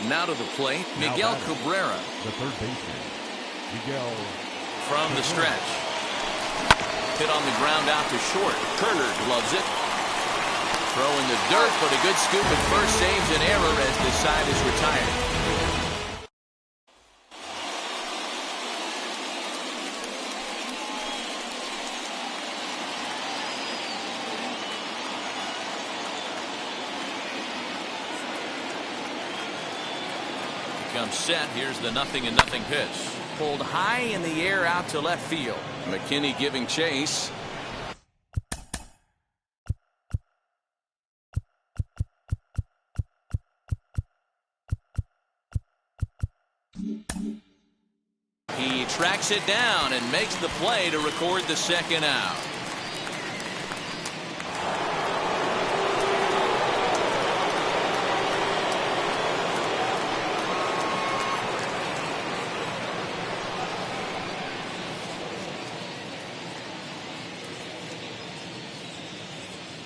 Now to the plate, Miguel Cabrera. The third baseman, Miguel. From the stretch. Hit on the ground out to short. Turner gloves it. Throw in the dirt, but a good scoop at first saves an error as this side is retired. Comes set. Here's the 0-0 pitch. Pulled high in the air out to left field. McKinney giving chase. He tracks it down and makes the play to record the second out.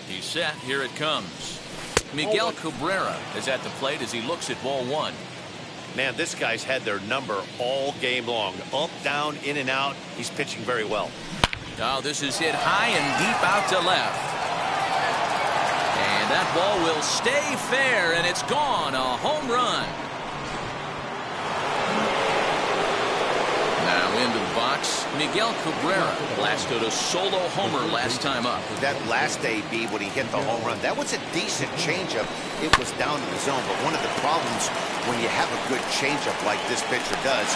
He's set. Here it comes. Miguel Cabrera is at the plate as he looks at ball one. Man, this guy's had their number all game long. Up, down, in and out. He's pitching very well. Now this is hit high and deep out to left. And that ball will stay fair, and it's gone. A home run. Now into the box, Miguel Cabrera blasted a solo homer last time up. That last AB when he hit the home run, that was a decent changeup. It was down in the zone, but one of the problems when you have a good changeup like this pitcher does,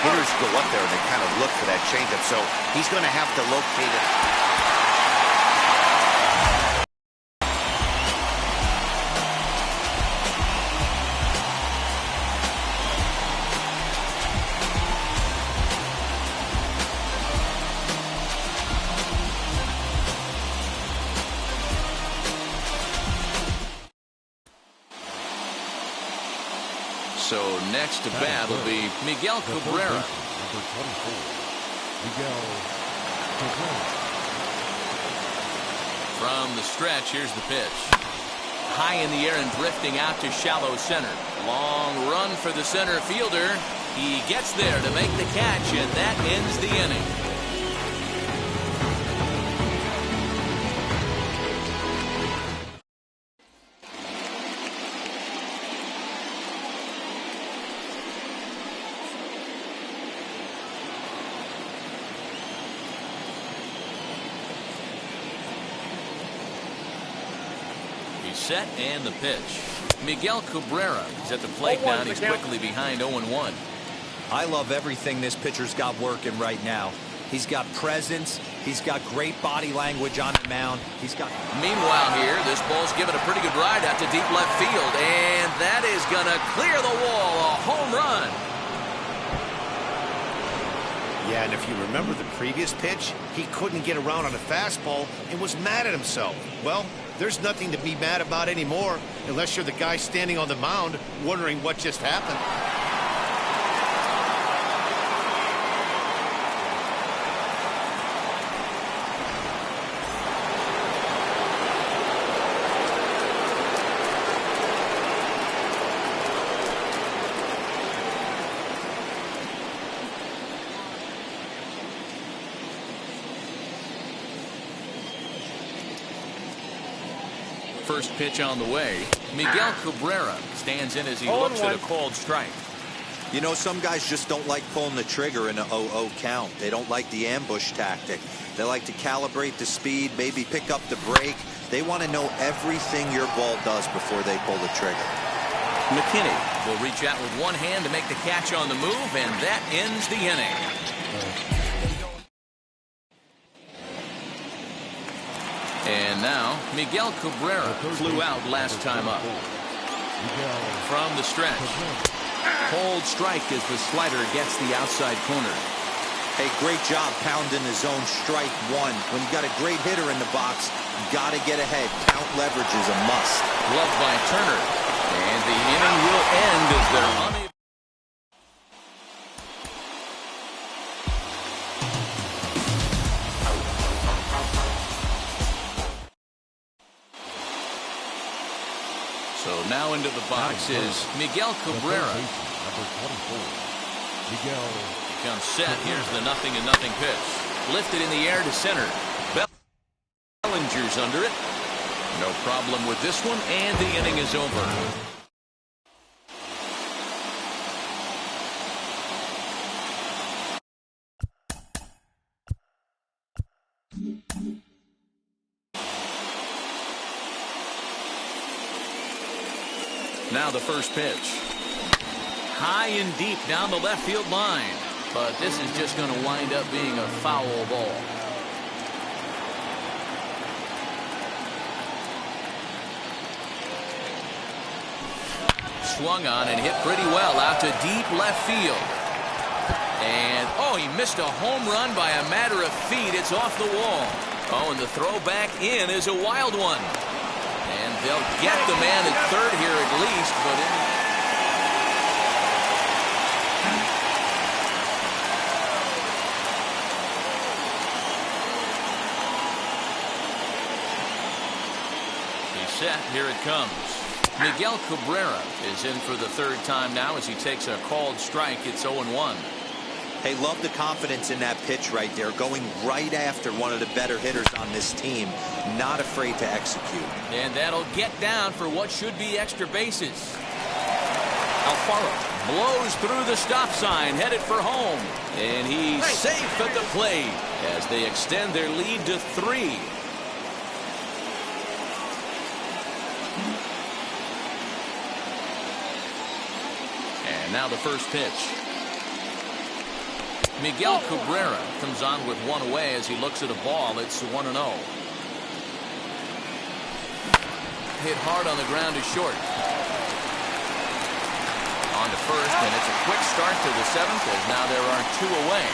hitters go up there and they kind of look for that changeup, so he's going to have to locate it. So next to bat will be Miguel Cabrera. Number 24, Miguel Cabrera. From the stretch, here's the pitch. High in the air and drifting out to shallow center. Long run for the center fielder. He gets there to make the catch, and that ends the inning. Set and the pitch. Miguel Cabrera is at the plate now. He's quickly behind 0-1. I love everything this pitcher's got working right now. He's got presence. He's got great body language on the mound. Meanwhile here, this ball's given a pretty good ride out to deep left field, and that is going to clear the wall. A home run. Yeah, and if you remember the previous pitch, he couldn't get around on a fastball and was mad at himself. Well, there's nothing to be mad about anymore unless you're the guy standing on the mound wondering what just happened. First pitch on the way. Miguel Cabrera stands in as he looks at a called strike. You know, some guys just don't like pulling the trigger in an 0-0 count. They don't like the ambush tactic. They like to calibrate the speed, maybe pick up the brake. They want to know everything your ball does before they pull the trigger. McKinney will reach out with one hand to make the catch on the move, and that ends the inning. And now, Miguel Cabrera flew out last time up. From the stretch. Cold strike as the slider gets the outside corner. Hey, great job pounding the zone strike one. When you got a great hitter in the box, you got to get ahead. Count leverage is a must. Gloved by Turner. And the inning will end as they're unable. So now into the box is Miguel The third Cabrera. baseman, number 24, Miguel. Comes set. Here's the 0-0 pitch. Lifted in the air to center. Bellinger's under it. No problem with this one, and the inning is over. Now the first pitch. High and deep down the left field line. But this is just going to wind up being a foul ball. Swung on and hit pretty well out to deep left field. And, oh, he missed a home run by a matter of feet. It's off the wall. Oh, and the throw back in is a wild one. And they'll get the man at third here at least, but he's set. Here it comes. Miguel Cabrera is in for the third time now as he takes a called strike. It's 0-1. Hey, love the confidence in that pitch right there, going right after one of the better hitters on this team, not afraid to execute. And that'll get down for what should be extra bases. Alfaro blows through the stop sign, headed for home. And he's safe at the plate as they extend their lead to 3. And now the first pitch. Miguel Cabrera comes on with one away as he looks at a ball. It's 1-0. Hit hard on the ground to short. On to first, and it's a quick start to the 7th as now there are 2 away.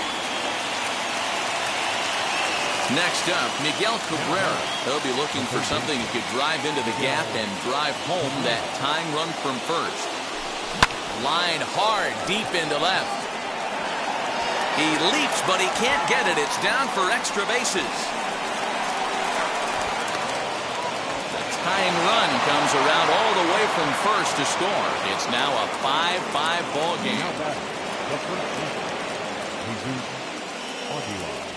Next up, Miguel Cabrera. He'll be looking for something he could drive into the gap and drive home that tying run from first. Line hard deep into left. He leaps, but he can't get it. It's down for extra bases. The tying run comes around all the way from first to score. It's now a 5-5 ball game. The first baseman, Jesus Aguilar.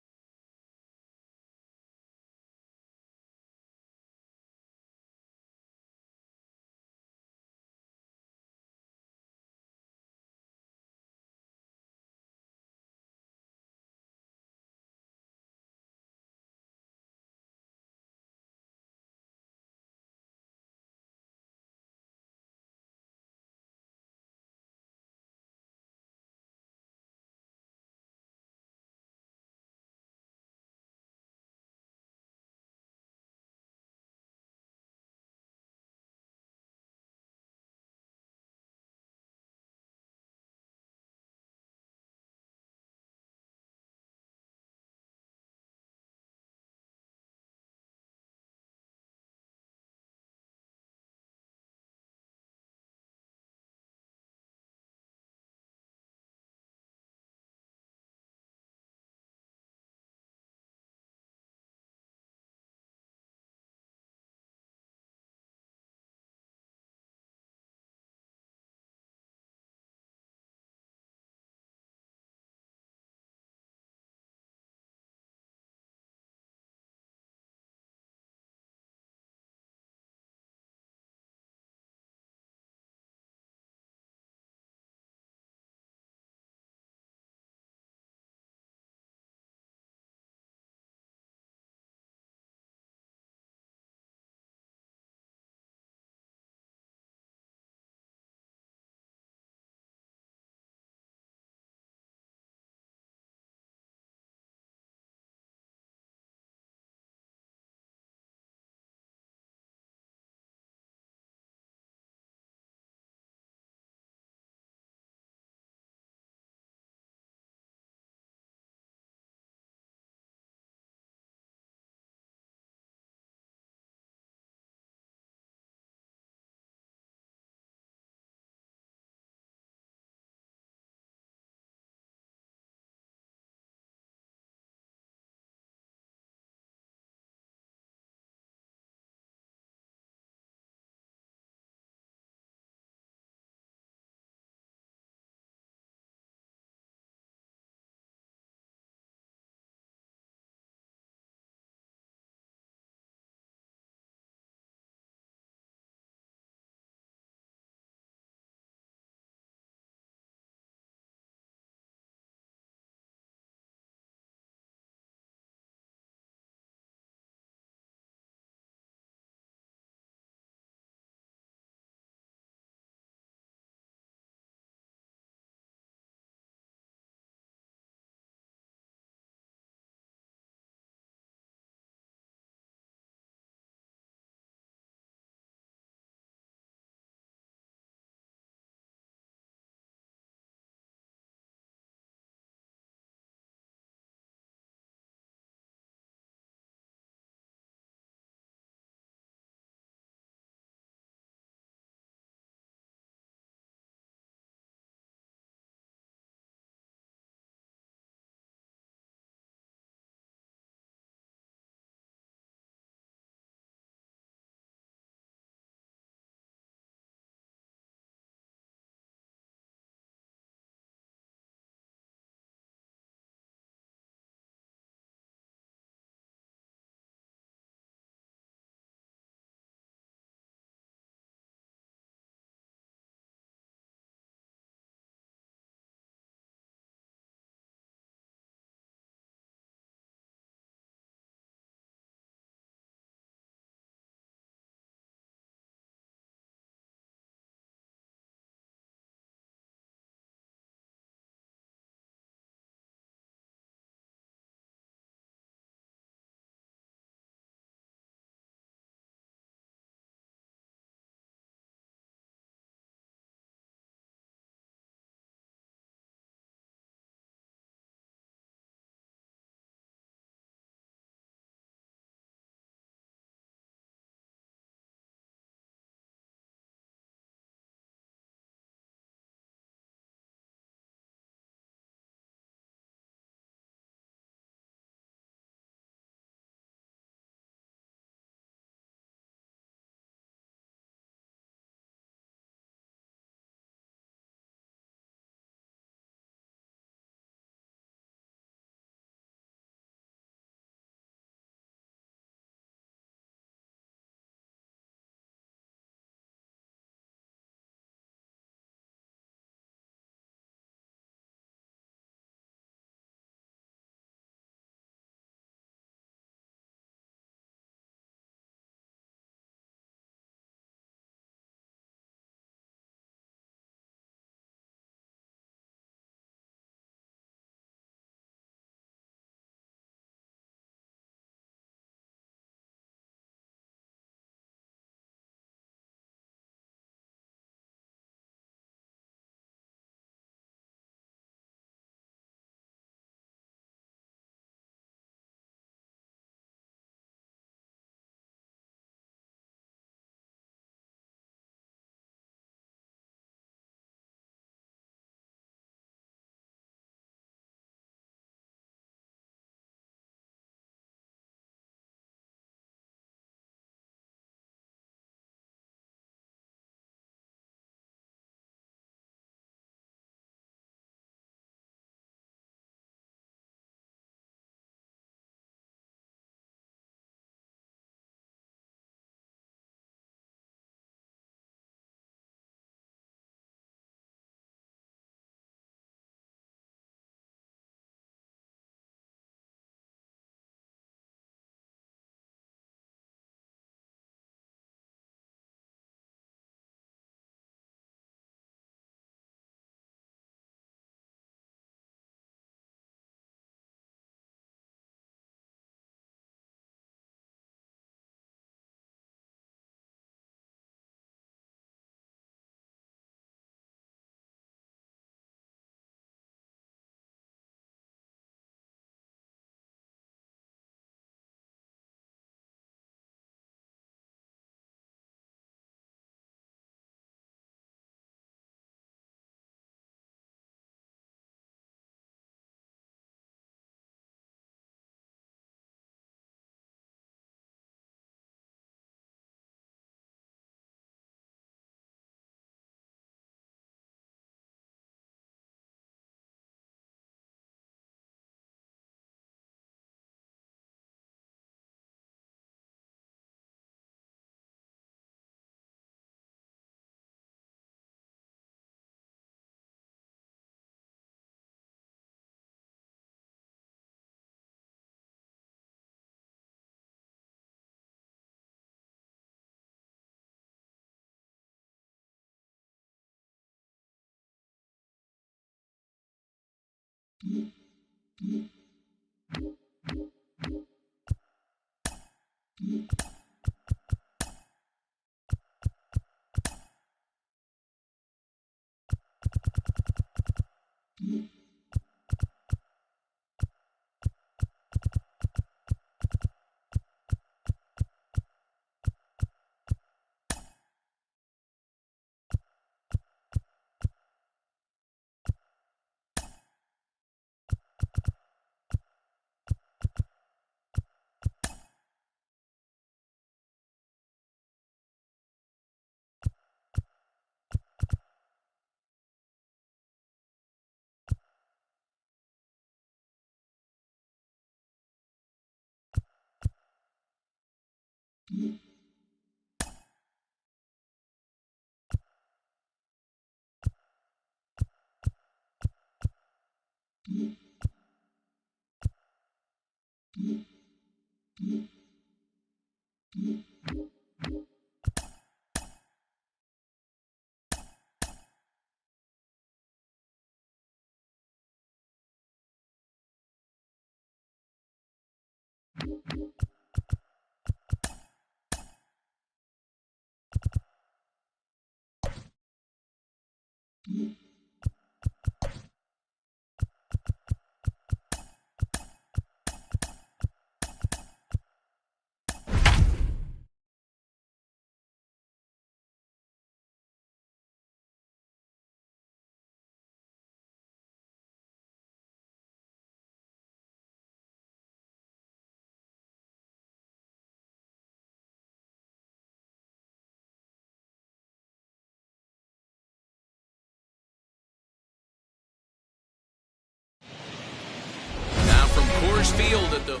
Field at the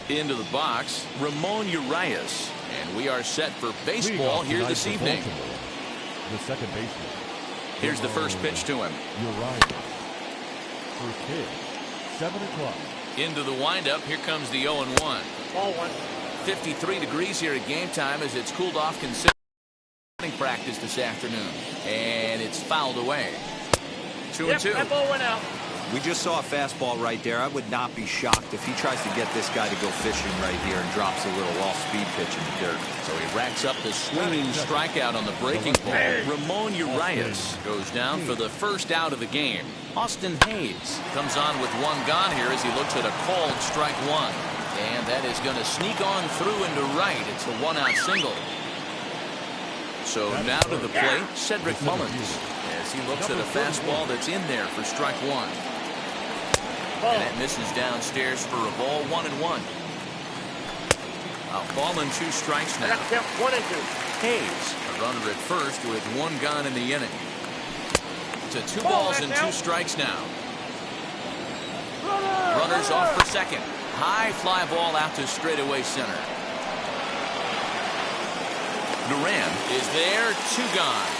into the box, Ramon Urias, and we are set for baseball here this evening. The second baseman. Here's the first pitch to him. Urias. First pitch, 7 o'clock. Into the windup. Here comes the 0-1. Ball one. 53 degrees here at game time as it's cooled off considerably. Practice this afternoon, and it's fouled away. 2-2. That ball went out. We just saw a fastball right there. I would not be shocked if he tries to get this guy to go fishing right here and drops a little off-speed pitch in the dirt. So he racks up the swinging strikeout on the breaking ball. Ramon Urias goes down for the first out of the game. Austin Hayes comes on with one gone here as he looks at a called strike one. And that is going to sneak on through into right. It's a one-out single. So now to the plate, Cedric Mullins, as he looks at a fastball that's in there for strike one. And it misses downstairs for a ball, 1-1. A ball and 2 strikes now. Count 1 and 2. Hayes, a runner at first with 1 gone in the inning. To 2 balls and 2 strikes now. Runners off for second. High fly ball out to straightaway center. Duran is there, 2 gone.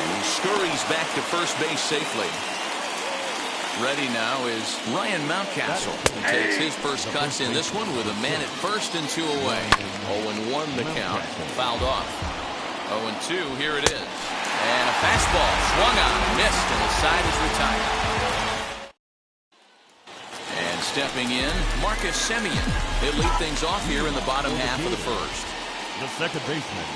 And he scurries back to first base safely. Ready now is Ryan Mountcastle. He takes his first cuts in this one with a man at first and 2 away. 0-1 the count. Fouled off. 0-2, here it is. And a fastball swung on, missed, and the side is retired. And stepping in, Marcus Semien. He'll lead things off here in the bottom half of the first. The second baseman.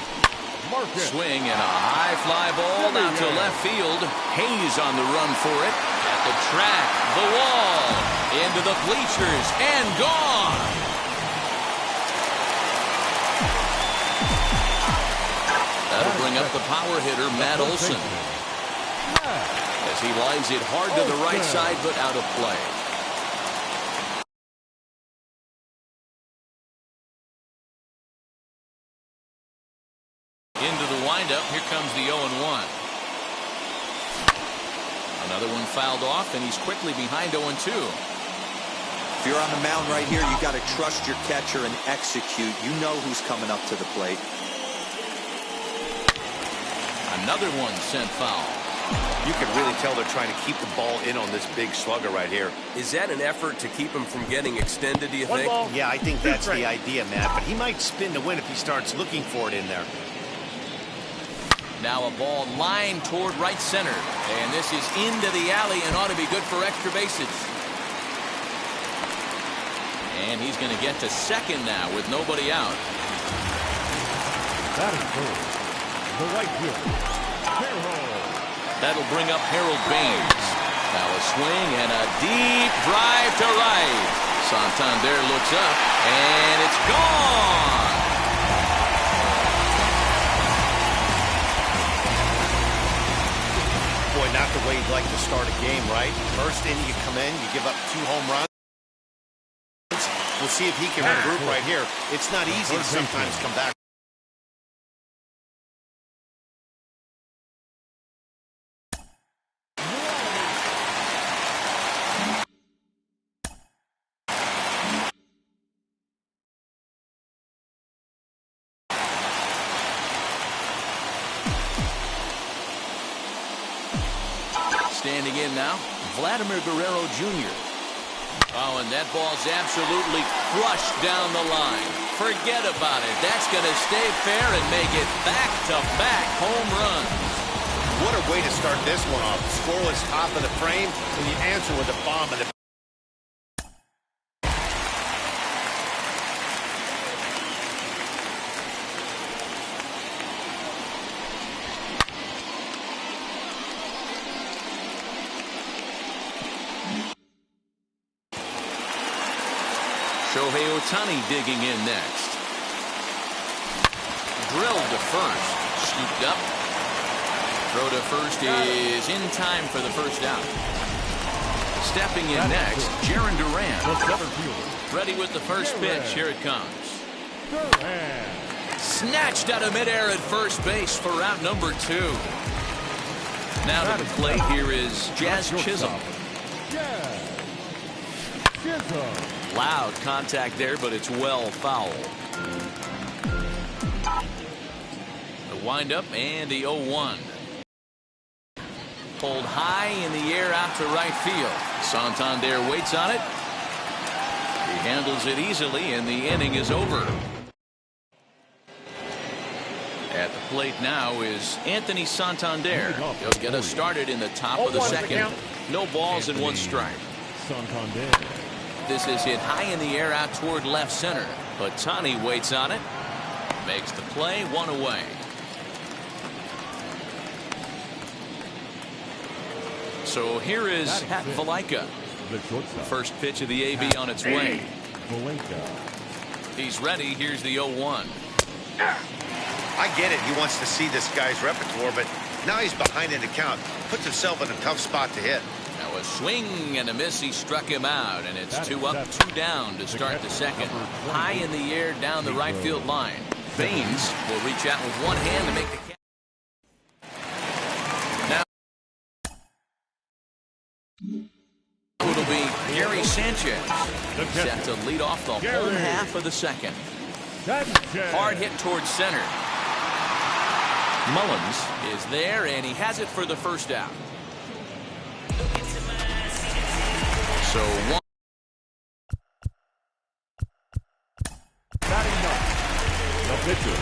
Marcus. Swing and a high fly ball out to left field. Hayes on the run for it. At the track, the wall, into the bleachers, and gone. That'll bring up the power hitter, Matt Olson. As he lines it hard to the right side, but out of play. Into the windup, here comes the 0-1. Another one fouled off, and he's quickly behind 0-2. If you're on the mound right here, you got to trust your catcher and execute. You know who's coming up to the plate. Another one sent foul. You can really tell they're trying to keep the ball in on this big slugger right here. Is that an effort to keep him from getting extended, do you think? Yeah, I think that's the idea, Matt. But he might spin to win if he starts looking for it in there. Now a ball lined toward right center. And this is into the alley and ought to be good for extra bases. And he's going to get to second now with nobody out. That is good. The right fielder, Harold. That'll bring up Harold Baines. Now a swing and a deep drive to right. Santander looks up, and it's gone. Boy, not the way you'd like to start a game, right? First inning, you come in, you give up 2 home runs. We'll see if he can regroup right here. It's not easy to sometimes come back. Standing in now, Vladimir Guerrero Jr. Oh, and that ball's absolutely crushed down the line. Forget about it. That's going to stay fair and make it back-to-back home runs. What a way to start this one off. Scoreless top of the frame, and you answer with a bomb in the Shohei Ohtani digging in next. Drilled to first. Scooped up. Throw to first is in time for the first out. Stepping in next, Jaron Durant. The center fielder, Ready with the first pitch. Here it comes. Durant. Snatched out of midair at first base for out number 2. Now to the plate here is Jazz Chisholm. Jazz Chisholm. Loud contact there, but it's well foul. The windup and the 0-1. Pulled high in the air out to right field. Santander waits on it. He handles it easily, and the inning is over. At the plate now is Anthony Santander. He'll get us started in the top of the second. No balls and 1 strike. Santander. This is hit high in the air out toward left center. But Tani waits on it. Makes the play, 1 away. So here is Pat Valaika. The shortstop. First pitch of the AB on its way. Valaika. He's ready. Here's the 0-1. I get it. He wants to see this guy's repertoire, but now he's behind in the count. Puts himself in a tough spot to hit. Now a swing and a miss. He struck him out, and it's 2 up, 2 down to start the second. High in the air down the right field line. Baines will reach out with 1 hand to make the catch. Now it'll be Gary Sanchez set to lead off the home half of the second. Hard hit towards center. Mullins is there, and he has it for the first out. So 1. Batting ninth, the pitcher,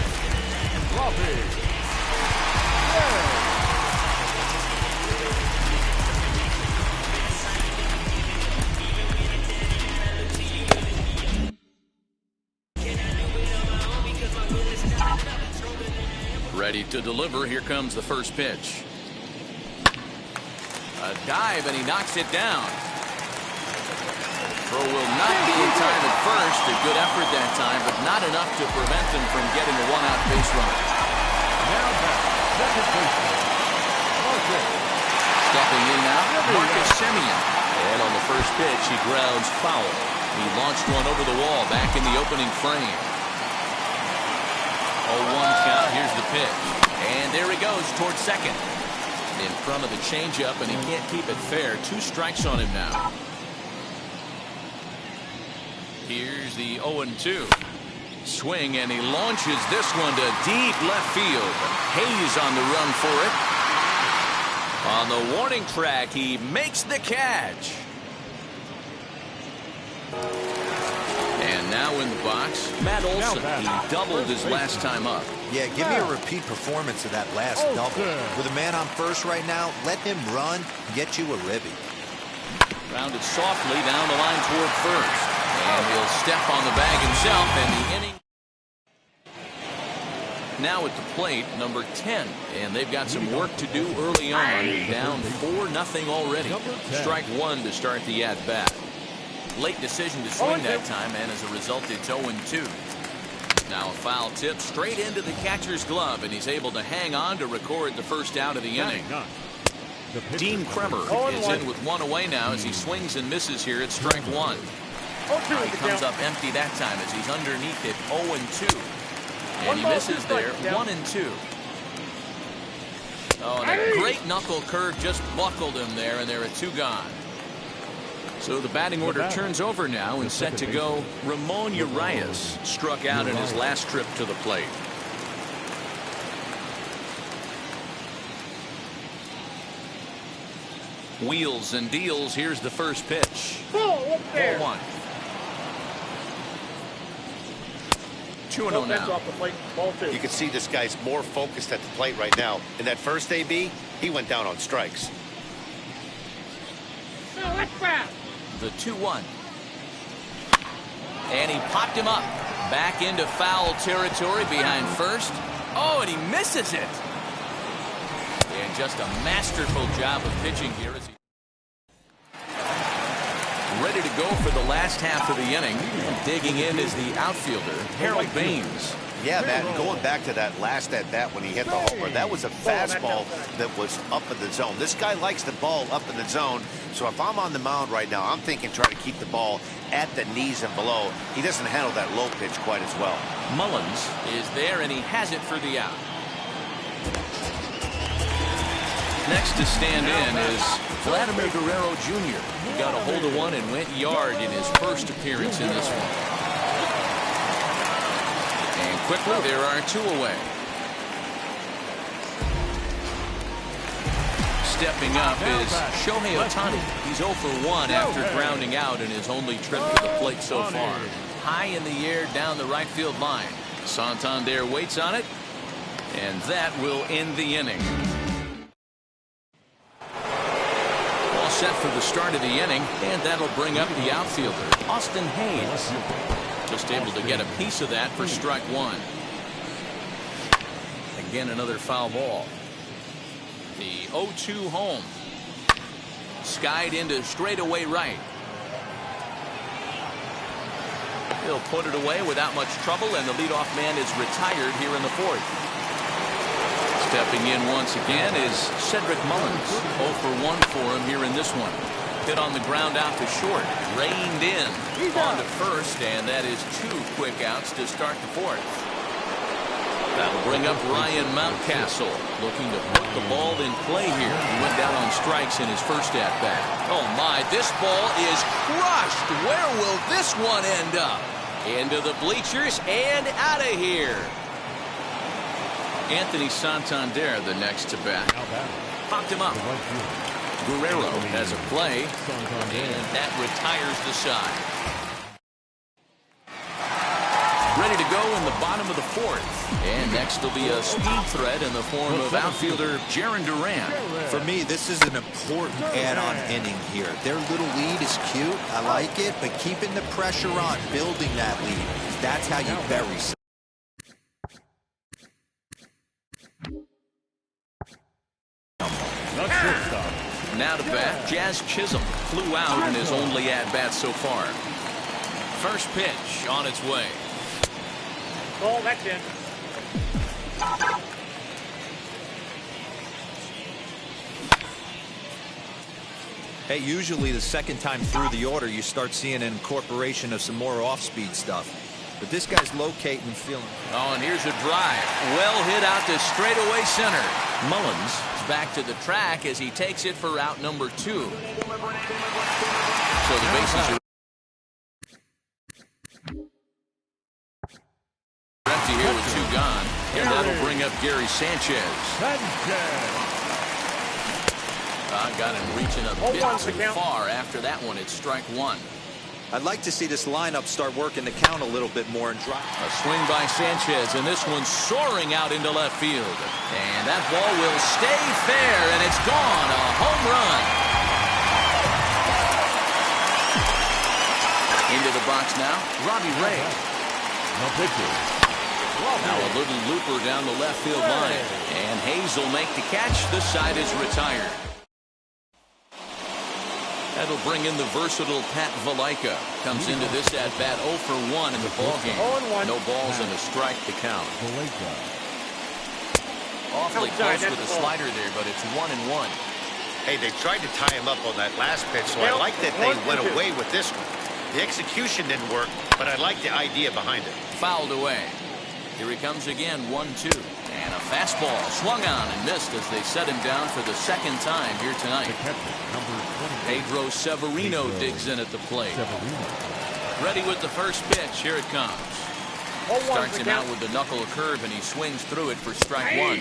Robbie. Ready to deliver. Here comes the first pitch. A dive, and he knocks it down. Throw will not be in time at first. A good effort that time, but not enough to prevent them from getting a 1-out base runner. Now back, second baseman, Marcus. Stepping in now, Marcus Semien. And on the first pitch, he grounds foul. He launched one over the wall back in the opening frame. 0-1 count. Here's the pitch. And there he goes towards second. In front of the changeup, and he can't keep it fair. 2 strikes on him now. Here's the 0-2. Swing, and he launches this one to deep left field. Hayes on the run for it. On the warning track, he makes the catch. And now in the box, Matt Olson. He doubled his last time up. Yeah, give me a repeat performance of that last double. With a man on first right now, let him run and get you a ribby. Rounded softly down the line toward first. And he'll step on the bag himself, and the inning. Now at the plate, number 10. And they've got some work to do early on. Down 4-0 already. Strike one to start the at-bat. Late decision to swing that time, and as a result, it's 0-2. Now a foul tip straight into the catcher's glove, and he's able to hang on to record the first out of the inning. Dean Kremer is in with one away now as he swings and misses here at strike one. He comes up empty that time as he's underneath it 0-2. And he misses there 1-2. Oh, and a great knuckle curve just buckled him there, and there are two gone. So the batting order turns over now and set to go. Ramon Urias struck out in his last trip to the plate. Wheels and deals. Here's the first pitch. 4-1. 2-0 now. You can see this guy's more focused at the plate right now. In that first AB, he went down on strikes. The 2-1. And he popped him up. Back into foul territory behind first. Oh, and he misses it. And just a masterful job of pitching here as he ready to go for the last half of the inning. And digging in is the outfielder, Harold Baines. Yeah, Matt, going back to that last at-bat when he hit the homer, that was a fastball that was up in the zone. This guy likes the ball up in the zone, so if I'm on the mound right now, I'm thinking try to keep the ball at the knees and below. He doesn't handle that low pitch quite as well. Mullins is there, and he has it for the out. Next to stand in is Vladimir Guerrero Jr. He got a hold of one and went yard in his first appearance in this one. And quickly, there are two away. Stepping up is Shohei Ohtani. He's 0 for 1 after grounding out in his only trip to the plate so far. High in the air down the right field line. Santander waits on it, and that will end the inning. All set for the start of the inning, and that'll bring up the outfielder, Austin Hayes. Just able to get a piece of that for strike one. Again, another foul ball. The 0-2 home. Skied into straightaway right. He'll put it away without much trouble, and the leadoff man is retired here in the fourth. Stepping in once again is Cedric Mullins. 0 for 1 for him here in this one. Hit on the ground out to short. Reined in on to first, and that is two quick outs to start the fourth. That'll bring up Ryan Mountcastle, looking to put the ball in play here. He went down on strikes in his first at-bat. Oh my, this ball is crushed. Where will this one end up? Into the bleachers and out of here. Anthony Santander, the next to bat. Popped him up. Guerrero has a play, and that retires the side. Ready to go in the bottom of the fourth. And next will be a speed threat in the form of outfielder Jarren Duran. For me, this is an important add-on inning here. Their little lead is cute. I like it, but keeping the pressure on, building that lead, that's how you bury something. Now to bat, Jazz Chisholm flew out in his only at-bat so far. First pitch on its way. Oh, that's in. Hey, usually the second time through the order, you start seeing an incorporation of some more off-speed stuff. But this guy's locating and feeling. Oh, and here's a drive. Well hit out to straightaway center. Mullins is back to the track as he takes it for out number 2. So the bases are empty here with 2 gone. And that'll bring up Gary Sanchez. Got him reaching a bit too far after that one. It's strike 1. I'd like to see this lineup start working the count a little bit more and drop. A swing by Sanchez, and this one's soaring out into left field. And that ball will stay fair, and it's gone. A home run. Into the box now, Robbie Ray. No pitcher. Now a little looper down the left field line. And Hayes will make the catch. The side is retired. That'll bring in the versatile Pat Valaika. Comes into this at bat 0 for 1 in the ballgame. 0-1. No balls and a strike to count. Valaika. Awfully Outside, close with a that's the ball. slider there, but it's 1-1. Hey, they tried to tie him up on that last pitch, so I Yep. like that they went 1-2. away with this one. The execution didn't work, but I like the idea behind it. Fouled away. Here he comes again, 1-2. And a fastball swung on and missed as they set him down for the second time here tonight. The catcher, number 28. Pedro Severino Pedro digs in at the plate. Severino. Ready with the first pitch. Here it comes. 0-1 Starts for him count. out with the knuckle curve, and he swings through it for strike one.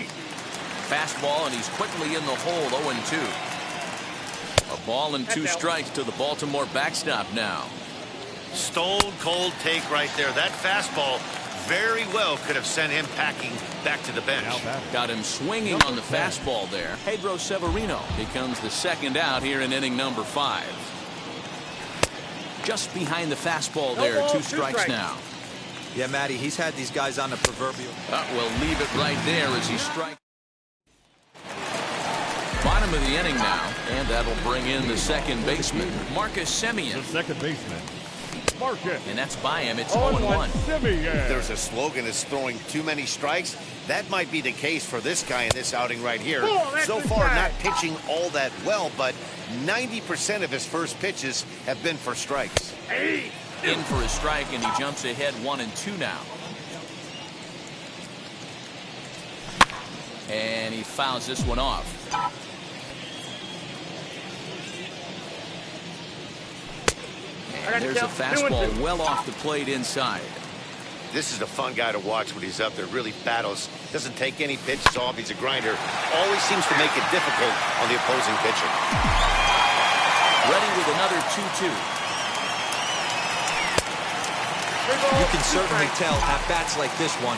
Fastball, and he's quickly in the hole, 0-2. A ball and two strikes to the Baltimore backstop now. Stone cold take right there. That fastball very well could have sent him packing back to the bench. Now batting. Got him swinging on the fastball there. Pedro Severino becomes the second out here in inning number 5. Just behind the fastball there. No ball, Two two strikes strikes. now. Yeah, Matty, he's had these guys on the proverbial. We'll leave it right there as he strikes. Bottom of the inning now, and that'll bring in the second baseman, Marcus Semien. The second baseman, Marcus. And that's by him. It's 0-1. 0-1. Semien. There's a slogan is throwing too many strikes. That might be the case for this guy in this outing right here. Oh, that's So the far, guy. not pitching all that well, but 90% of his first pitches have been for strikes. In for a strike, and he jumps ahead 1-2 now. And he fouls this one off. And there's a fastball well off the plate inside. This is a fun guy to watch when he's up there. Really battles. Doesn't take any pitches off. He's a grinder. Always seems to make it difficult on the opposing pitcher. Ready with another 2-2. You can certainly tell at-bats like this one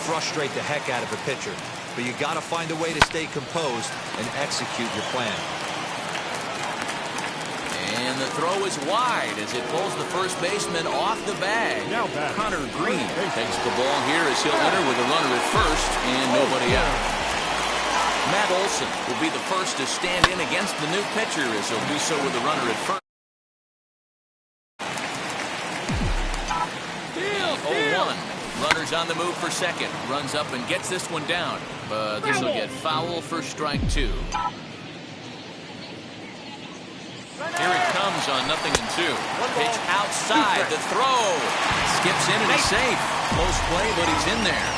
frustrate the heck out of a pitcher. But you got to find a way to stay composed and execute your plan. And the throw is wide as it pulls the first baseman off the bag. Now batting. Connor Green takes the ball here as he'll enter with a runner at first and nobody out. Matt Olson will be the first to stand in against the new pitcher as he'll do so with a runner at first. 0-1. Runners on the move for second. Runs up and gets this one down. But this will get foul for strike 2. Here it comes on 0-2. Pitch outside. The throw. Skips in and is safe. Close play, but he's in there.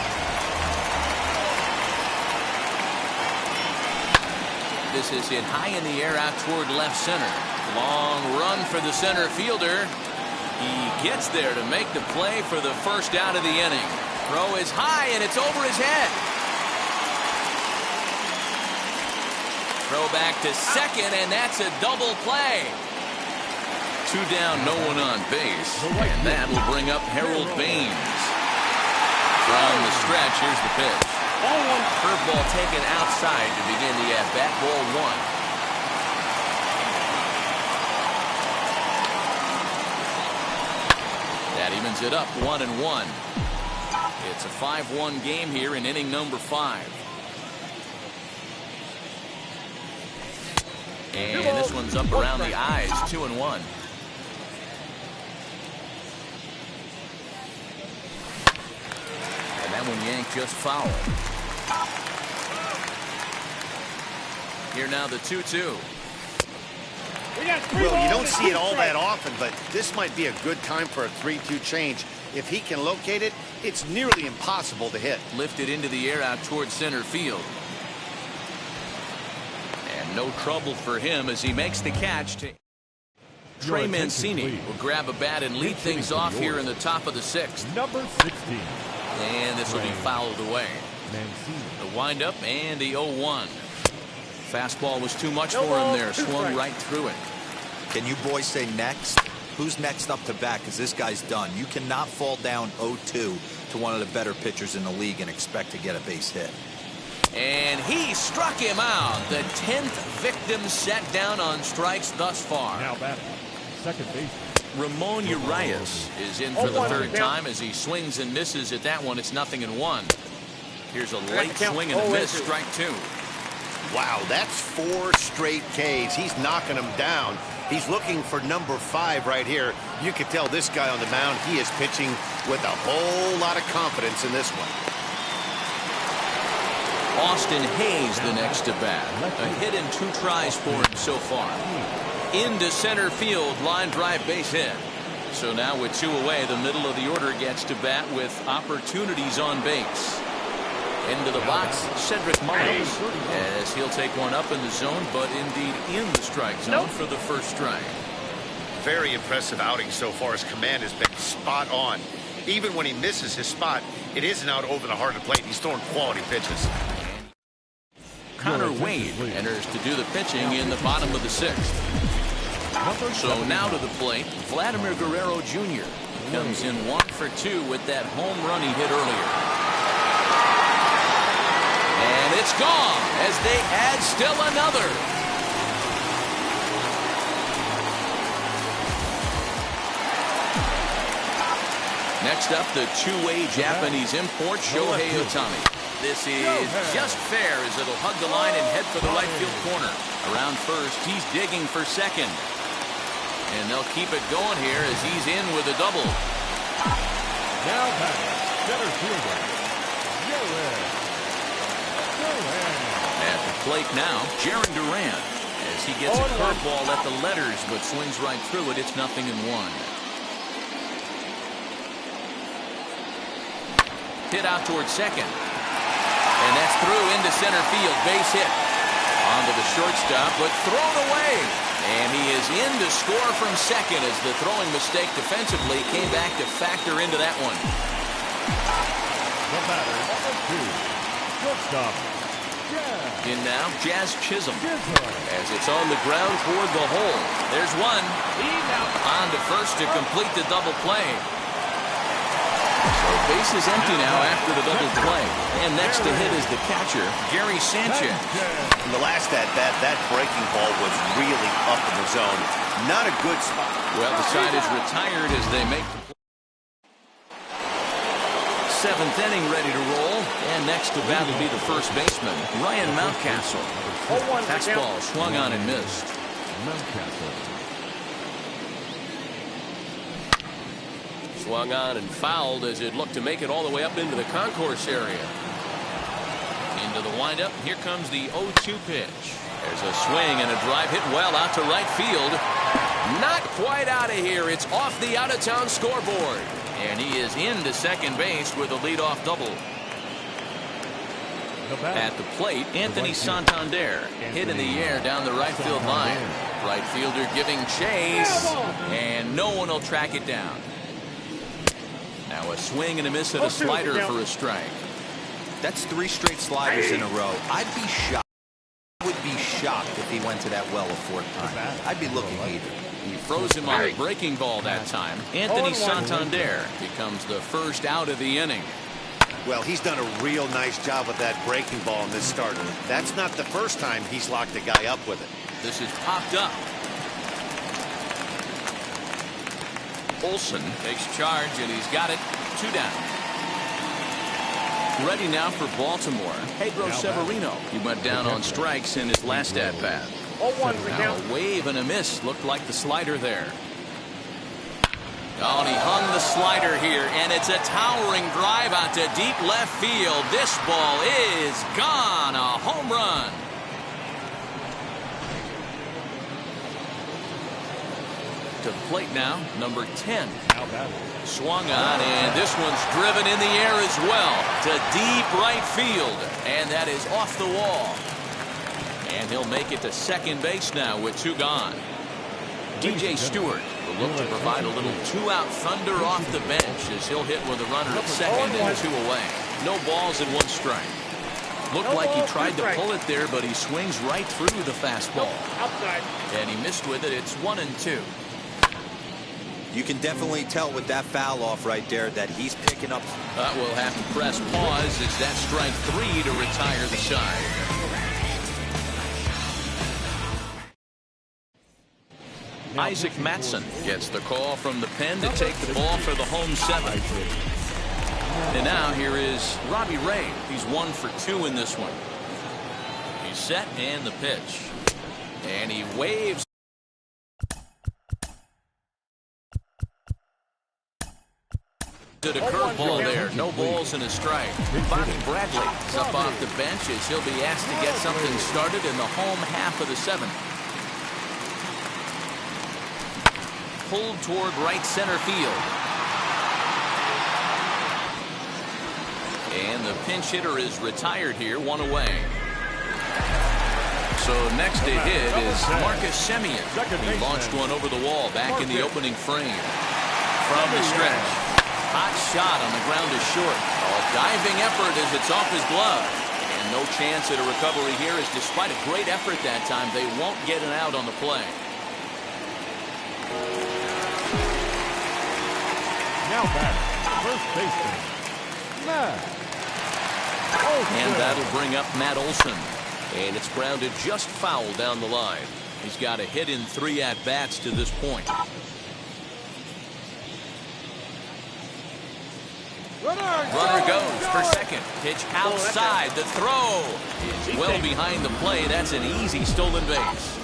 This is hit high in the air out toward left center. Long run for the center fielder. He gets there to make the play for the first out of the inning. Throw is high, and it's over his head. Throw back to second, and that's a double play. 2 down, no one on base. And that will bring up Harold Baines. From the stretch, here's the pitch. Curveball taken outside to begin the at-bat. Ball 1. That evens it up 1-1. It's a 5-1 game here in inning number 5. And this one's up around the eyes, 2-1. And that one yanked just foul. Here now the 2-2. Well, you don't see it all that often, but this might be a good time for a 3-2 change. If he can locate it, it's nearly impossible to hit. Lifted into the air out towards center field. And no trouble for him as he makes the catch. Trey Mancini will grab a bat and lead things off here in the top of the 6th. Number 16. And this will be fouled away. Mancini. The windup and the 0-1. Fastball was too much for him there. Swung right through it. Can you boys say next? Who's next up to bat? Because this guy's done. You cannot fall down 0-2 to one of the better pitchers in the league and expect to get a base hit. And he struck him out. The 10th victim set down on strikes thus far. Now batting, second baseman. Ramon Urias is in for the third time as he swings and misses at that one. It's 0-1. Here's a late swing and a miss, strike 2. Wow, that's 4 straight Ks. He's knocking them down. He's looking for number 5 right here. You can tell this guy on the mound, he is pitching with a whole lot of confidence in this one. Austin Hayes the next to bat. A hit in 2 tries for him so far. Into center field, line drive base hit. So now with 2 away, the middle of the order gets to bat with opportunities on base. Into the box, Cedric Mullins, as he'll take one up in the zone, but indeed in the strike zone for the first strike. Very impressive outing so far. His command has been spot on. Even when he misses his spot, it isn't out over the heart of the plate. He's throwing quality pitches. Connor Wade enters to do the pitching in the bottom of the 6th. So now to the plate, Vladimir Guerrero Jr. comes in 1 for 2 with that home run he hit earlier. And it's gone as they add still another. Next up, the 2-way Japanese import, Shohei Ohtani. This is just fair as it'll hug the line and head for the right field corner. Around first, he's digging for second. And they'll keep it going here as he's in with a double. Now batting, center fielder, At the plate now, Jaron Duran, as he gets a curveball at the letters but swings right through it. It's 0-1. Hit out towards second. And that's through into center field. Base hit. Onto the shortstop, but thrown away. And he is in to score from second as the throwing mistake defensively came back to factor into that one. The batter, number 2, shortstop, In now, Jazz Chisholm. As it's on the ground toward the hole. There's one. On to first to complete the double play. So base is empty now after the double play. And next to hit is the catcher, Gary Sanchez. In the last at-bat, that breaking ball was really up in the zone. Not a good spot. Well, the side is retired as they make the play. 7th inning ready to roll. And next to bat will be the first baseman, Ryan Mountcastle. Fastball swung on and missed. Swung on and fouled as it looked to make it all the way up into the concourse area. Into the windup. Here comes the 0-2 pitch. There's a swing and a drive hit well out to right field. Not quite out of here. It's off the out-of-town scoreboard. And he is into second base with a leadoff double. At the plate, Anthony Santander. Hit in the air down the right field line. Right fielder giving chase. And no one will track it down. Now a swing and a miss at a slider for a strike. That's 3 straight sliders in a row. I'd be shocked. I would be shocked if he went to that well a 4th time. I'd be looking heated. He froze him on a breaking ball that time. Anthony Santander becomes the first out of the inning. Well, he's done a real nice job with that breaking ball in this start. That's not the first time he's locked a guy up with it. This is popped up. Olsen takes charge, and he's got it. 2 down. Ready now for Baltimore, Pedro Severino. He went down on strikes in his last at-bat. Now a wave and a miss. Looked like the slider there. Oh, and he hung the slider here, and it's a towering drive out to deep left field. This ball is gone. A home run. To the plate now, number 10. Swung on, and this one's driven in the air as well to deep right field. And that is off the wall. And he'll make it to second base now with 2 gone. DJ Stewart will look to provide a little 2-out thunder off the bench as he'll hit with a runner at second and 2 away. No balls and 1 strike. Looked like he tried to pull it there, but he swings right through the fastball. And he missed with it. It's 1-2. You can definitely tell with that foul off right there that he's picking up. We'll have to press pause. It's that strike 3 to retire the side. Isaac Matson gets the call from the pen to take the ball for the home 7. And now here is Robbie Ray. He's 1 for 2 in this one. He's set and the pitch. And he waves. To the curveball there. No balls and a strike. Bobby Bradley is up off the bench as he'll be asked to get something started in the home half of the 7th. Pulled toward right center field. And the pinch hitter is retired here, 1 away. So next to hit is Marcus Semien. He launched one over the wall back in the opening frame. From the stretch. Hot shot on the ground is short. A diving effort as it's off his glove. And no chance at a recovery here, as despite a great effort that time, they won't get an out on the play. Now back, first baseman, Matt Olson. And that'll bring up Matt Olson. And it's grounded just foul down the line. He's got a hit in 3 at-bats to this point. Runner goes for second. Pitch outside. The throw is well behind the plate. That's an easy stolen base.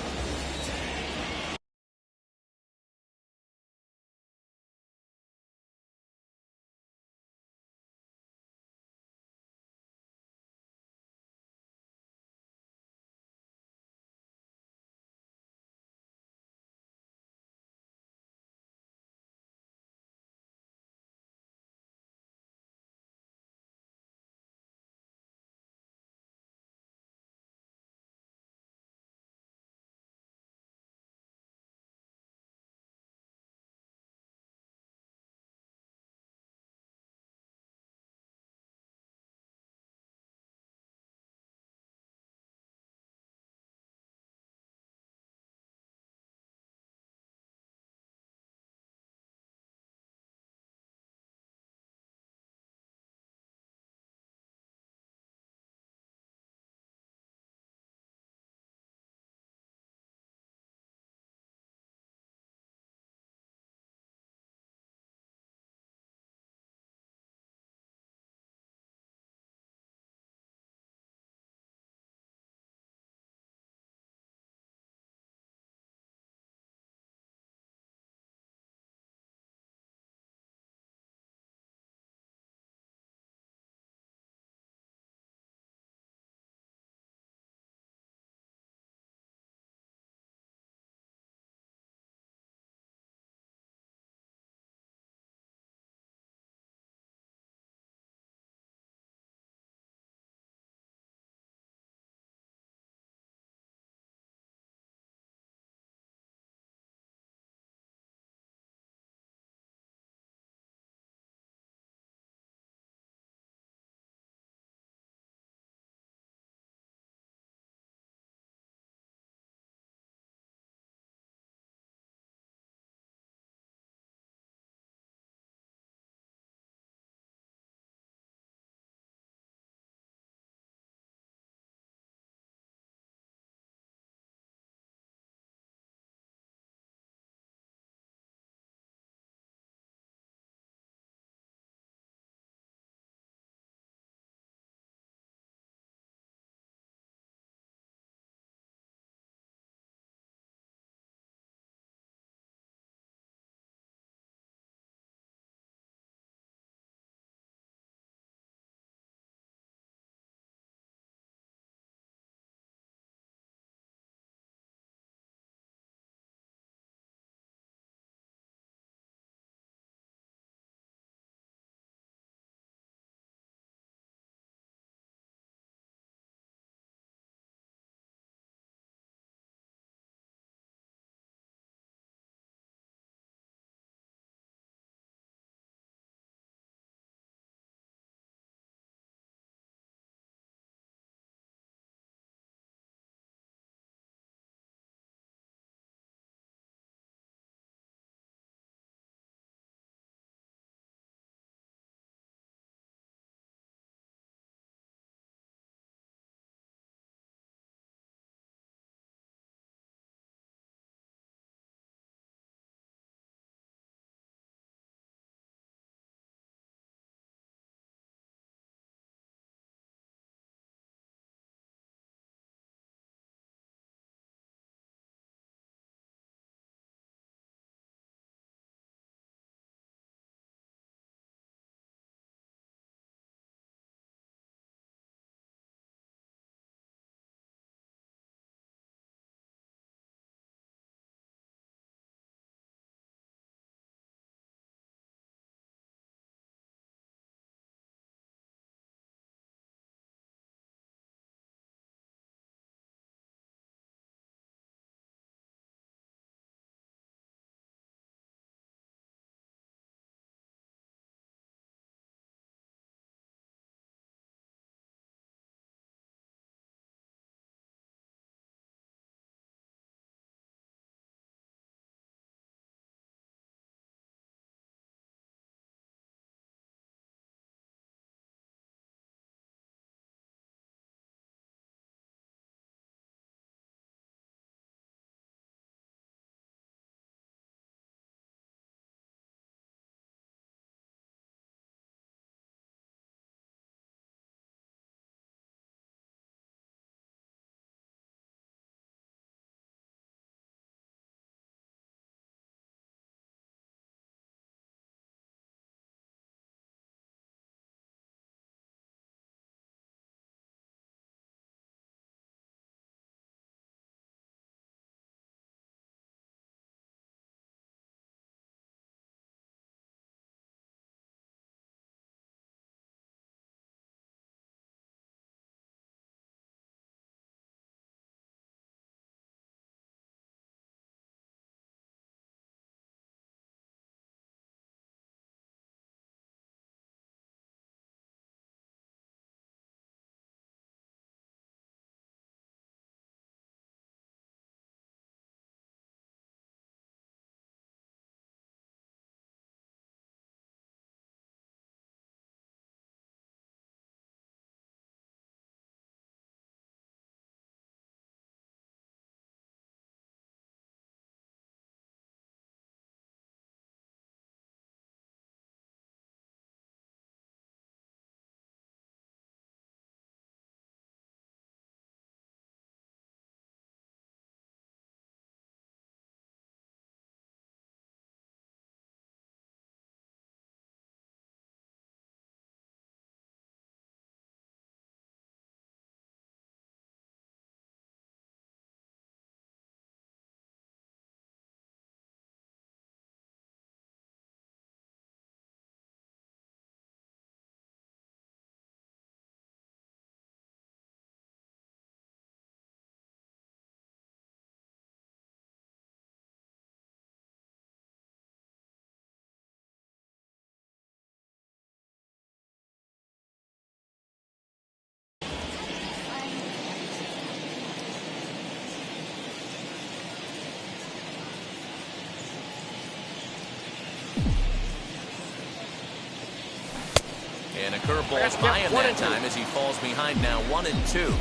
And a curveball's by him that time as he falls behind now 1-2.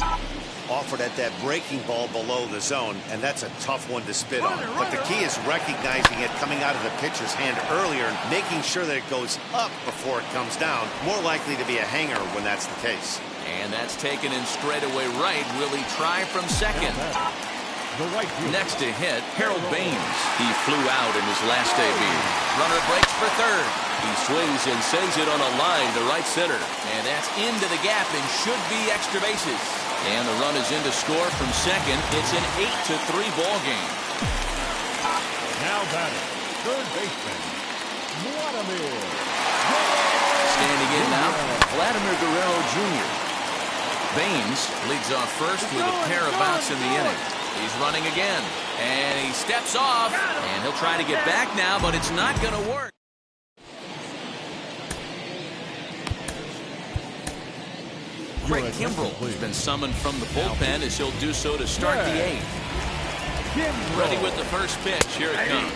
Offered at that breaking ball below the zone, and that's a tough one to spit on. But the key is recognizing it coming out of the pitcher's hand earlier and making sure that it goes up before it comes down. More likely to be a hanger when that's the case. And that's taken in straightaway right. Will he try from second? Next to hit, Harold Baines. He flew out in his last debut. Runner breaks for third. He swings and sends it on a line to right center. And that's into the gap and should be extra bases. And the run is in to score from second. It's an 8-3 ball game. Now batting, third baseman, Vladimir. Standing in now, Vladimir Guerrero Jr. Baines leads off first with a pair of outs in the inning. He's running again, and he steps off, and he'll try to get back now, but it's not going to work. Craig Kimbrell has been summoned from the bullpen as he'll do so to start the eighth. Ready with the first pitch. Here it comes.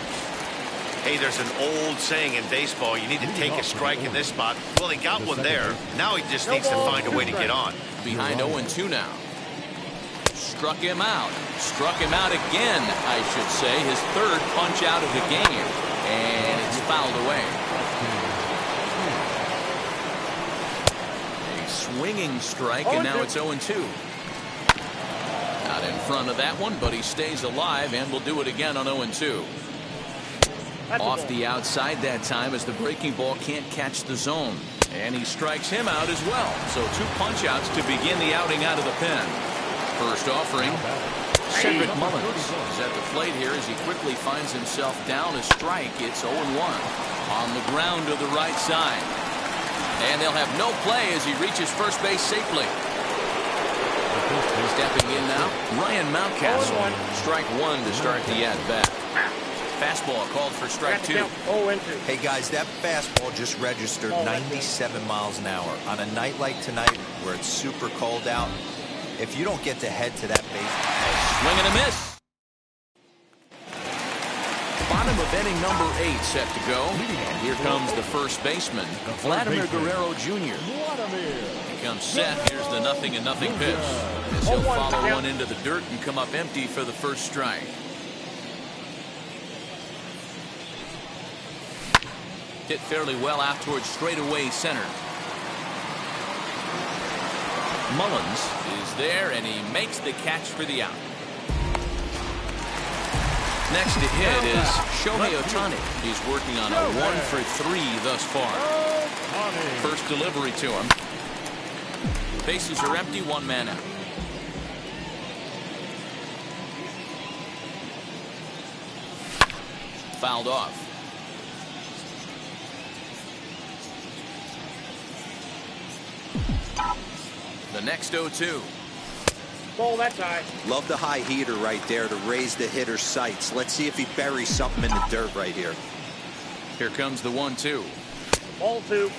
Hey, there's an old saying in baseball, you need to take a strike in this spot. Well, he got one there. Now he just needs to find a way to get on. Behind 0-2 now. Struck him out. Struck him out again, I should say. His third punch out of the game. And it's fouled away. A swinging strike, and now it's 0-2. Not in front of that one, but he stays alive and will do it again on 0-2. Off the outside that time as the breaking ball can't catch the zone. And he strikes him out as well. So 2 punch outs to begin the outing out of the pen. First offering, Cedric Mullins is at the plate here as he quickly finds himself down a strike. It's 0-1 on the ground to the right side. And they'll have no play as he reaches first base safely. Stepping in now, Ryan Mountcastle. Strike one to start the at-bat. Fastball called for strike two. Hey guys, that fastball just registered 97 miles an hour. On a night like tonight where it's super cold out, if you don't get to head to that base. Swing and a miss. Bottom of inning number 8 set to go. And here comes the first baseman, Vladimir Guerrero Jr. He comes set. Here's the 0-0 pitch. As he'll follow one into the dirt and come up empty for the first strike. Hit fairly well out towards straightaway center. Mullins is there, and he makes the catch for the out. Next to hit is Shohei Ohtani. He's working on a 1-for-3 thus far. First delivery to him. Bases are empty, 1 man out. Fouled off. The next 0-2. Ball that side. Love the high heater right there to raise the hitter's sights. Let's see if he buries something in the dirt right here. Here comes the 1-2. Ball 2.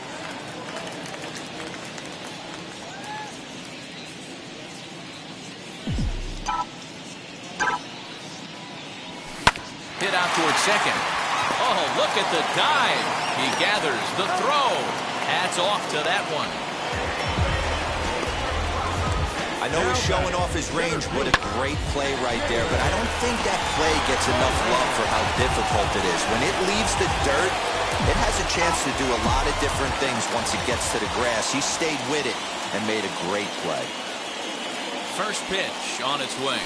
Hit out towards second. Oh, look at the dive. He gathers the throw. Hats off to that one. I know he's showing off his range. What a great play right there. But I don't think that play gets enough love for how difficult it is. When it leaves the dirt, it has a chance to do a lot of different things once it gets to the grass. He stayed with it and made a great play. First pitch on its way.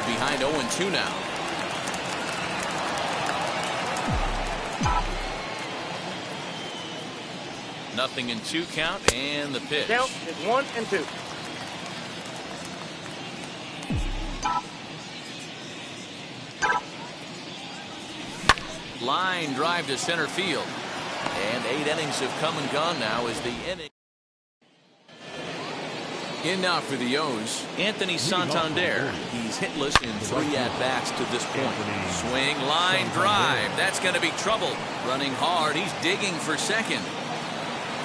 Behind 0-2 now. Nothing in 2 count, and the pitch. Count is 1-2. Line drive to center field. And 8 innings have come and gone now as the inning. In now for the O's, Anthony Santander. He's hitless in 3 at-bats to this point. Swing, line, drive. That's going to be trouble. Running hard. He's digging for second.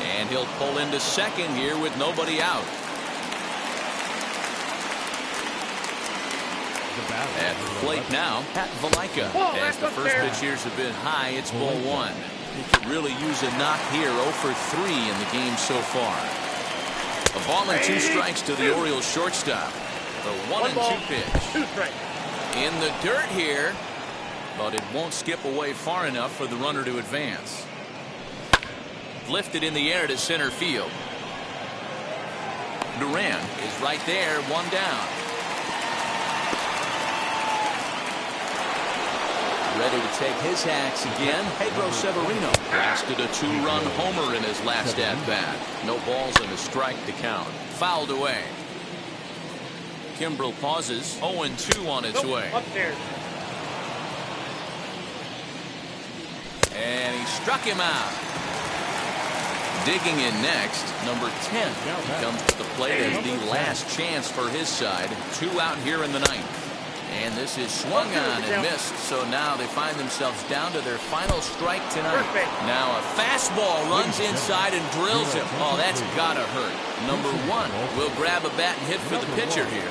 And he'll pull into second here with nobody out. At the plate now, Pat Valaika. As the first pitch here has been high, it's ball one. He could really use a knock here. 0 for 3 in the game so far. A ball and 2 strikes to the Orioles shortstop. The 1-2 pitch. In the dirt here, but it won't skip away far enough for the runner to advance. Lifted in the air to center field. Duran is right there, 1 down. Ready to take his hacks again. Pedro Severino blasted a 2-run homer in his last at-bat. No balls and a strike to count. Fouled away. Kimbrel pauses. 0-2 on its way. Upstairs. And he struck him out. Digging in next, number 10. He comes to the plate as the last chance for his side. 2 out here in the 9th. And this is swung on and missed, so now they find themselves down to their final strike tonight. Now a fastball runs inside and drills him. Oh, that's gotta hurt. Number 1 will grab a bat and hit for the pitcher here.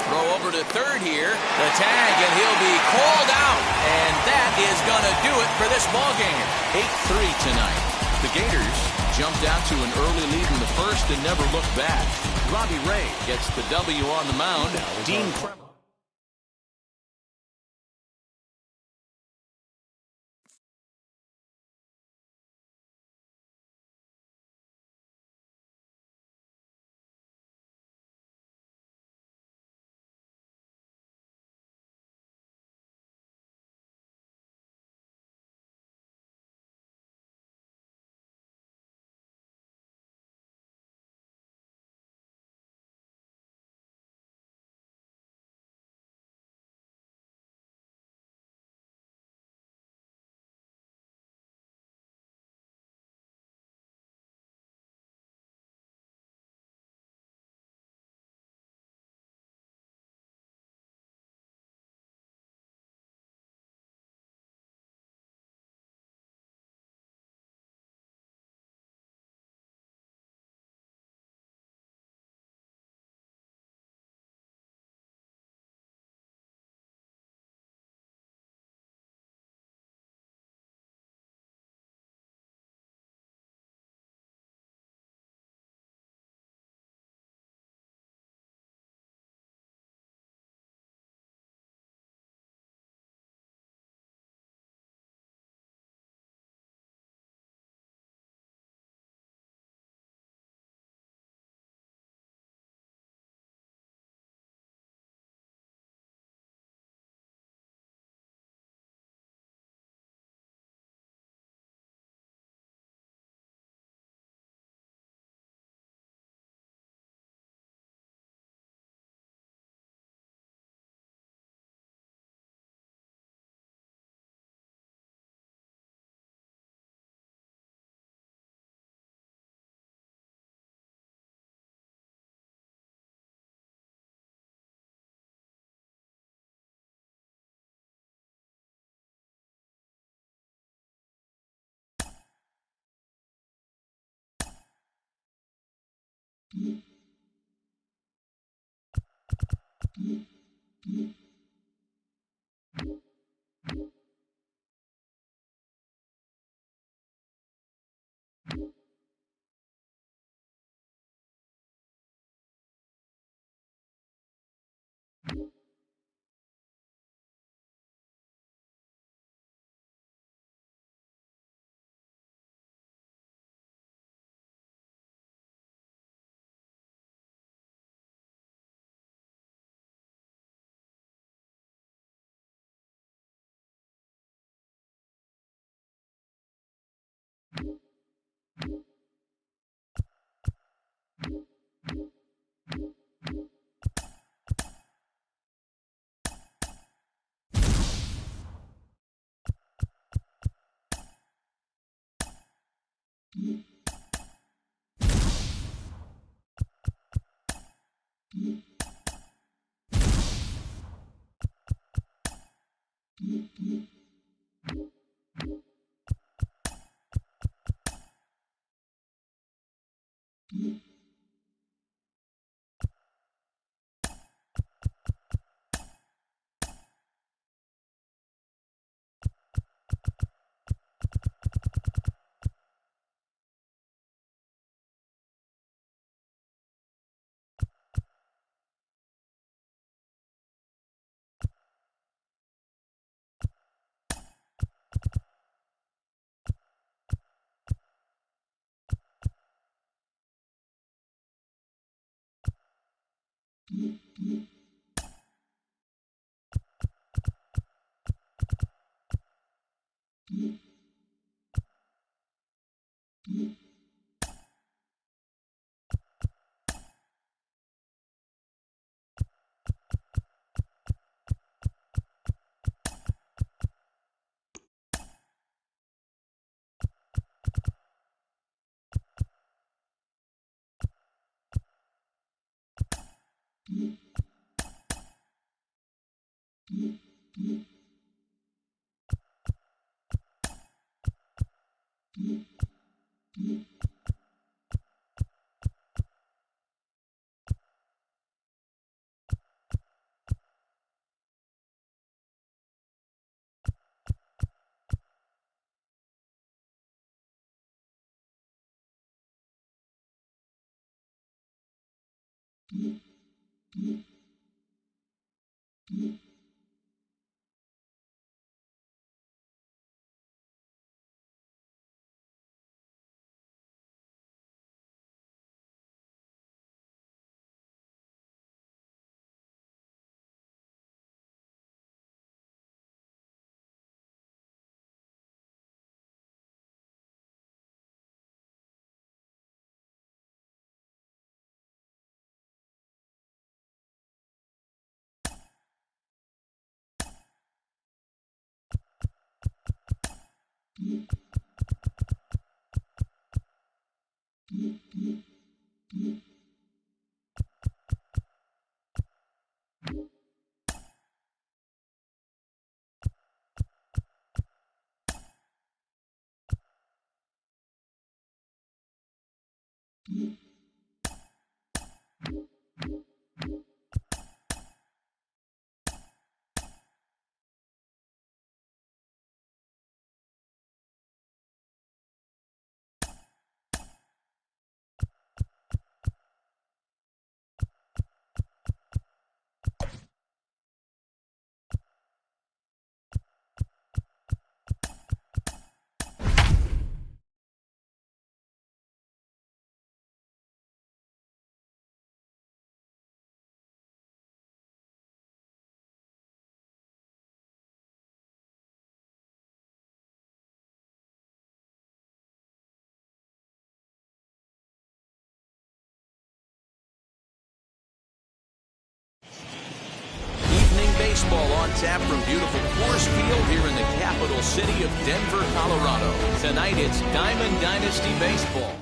Throw over to third here. The tag, and he'll be called out. And that is gonna do it for this ball game. 8-3 tonight. The Gators jumped out to an early lead in the first and never looked back. Robbie Ray gets the W on the mound. Dean Kremer. Baseball on tap from beautiful Coors Field here in the capital city of Denver, Colorado. Tonight it's Diamond Dynasty Baseball.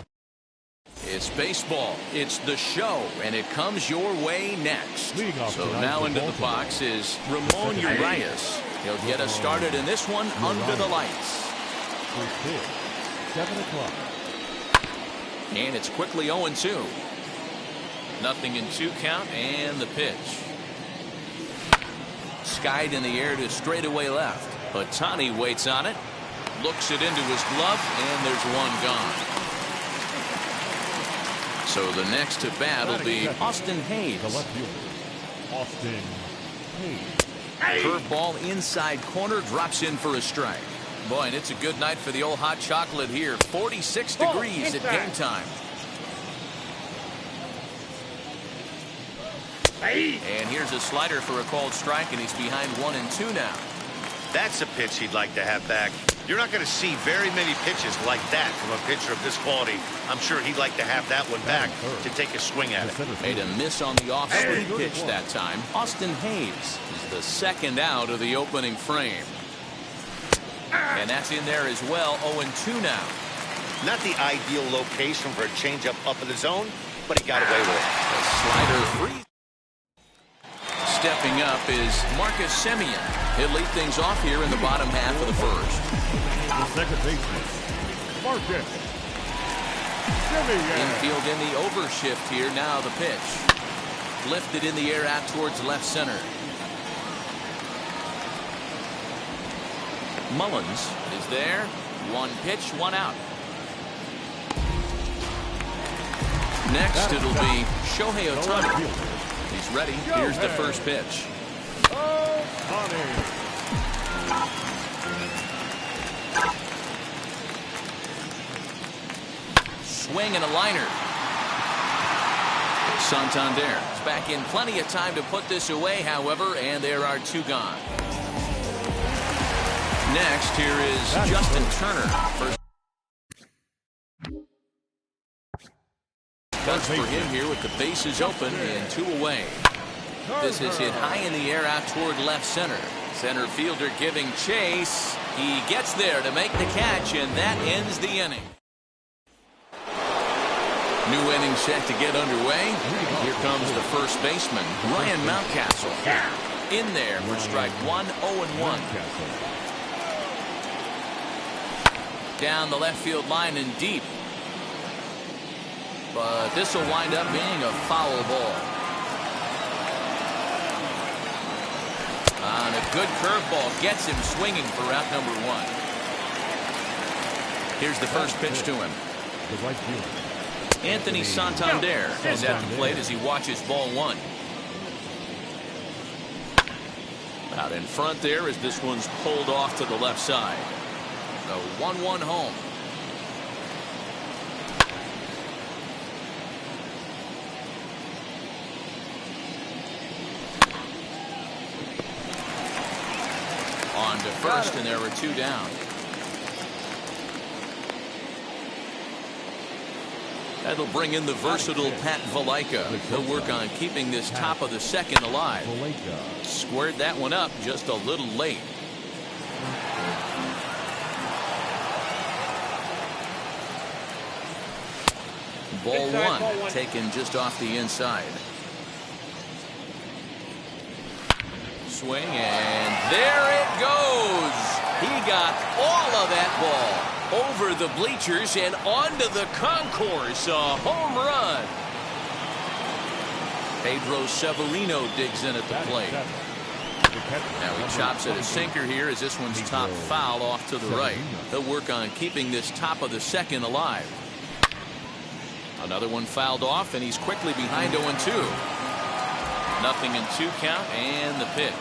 It's baseball, it's the show, and it comes your way next. So now into the box is Ramon Urias. He'll get us started in this one under the lights. First pitch, 7 o'clock. And it's quickly 0-2. Nothing in 2 count, and the pitch. Skied in the air to straightaway left. Ohtani waits on it. Looks it into his glove, and there's one gone. So the next to bat will be Austin Hayes. The left fielder, Austin Hayes. Curveball inside corner, drops in for a strike. Boy, and it's a good night for the old hot chocolate here. 46 degrees at game time. And here's a slider for a called strike, and he's behind 1-2 now. That's a pitch he'd like to have back. You're not going to see very many pitches like that from a pitcher of this quality. I'm sure he'd like to have that one back to take a swing at it. Made a miss on the off-speed pitch that time. Austin Hayes is the second out of the opening frame. And that's in there as well. 0-2 now. Not the ideal location for a changeup up in the zone, but he got away with it. A slider free. Stepping up is Marcus Semien. He'll lead things off here in the bottom half of the first. The second baseman, Marcus Semien. Infield in the overshift here. Now the pitch. Lifted in the air out towards left center. Mullins is there. One pitch, one out. Next it'll be Shohei Ohtani. He's ready. Here's the first pitch. Swing and a liner. Santander is back in plenty of time to put this away, however, and there are 2 gone. Next, here is Justin Turner. First for him here with the bases open and 2 away. This is hit high in the air out toward left center. Center fielder giving chase. He gets there to make the catch, and that ends the inning. New inning set to get underway. Here comes the first baseman, Ryan Mountcastle. In there for strike 1, 0-1. Down the left field line and deep. But this will wind up being a foul ball. And a good curveball gets him swinging for out number 1. Here's the first pitch to him. Anthony Santander is at the plate as he watches ball 1. Out in front there as this one's pulled off to the left side. The 1-1 home. On to first, and there were 2 down. That'll bring in the versatile Pat Valaika. He'll work on keeping this top of the second alive. Squared that one up just a little late. Ball 1 taken just off the inside. Swing, and there it goes. He got all of that ball over the bleachers and onto the concourse. A home run. Pedro Severino digs in at the plate. Now he chops at a sinker here as this one's top foul off to the right. He'll work on keeping this top of the second alive. Another one fouled off, and he's quickly behind 0-2. Nothing in 2 count, and the pitch.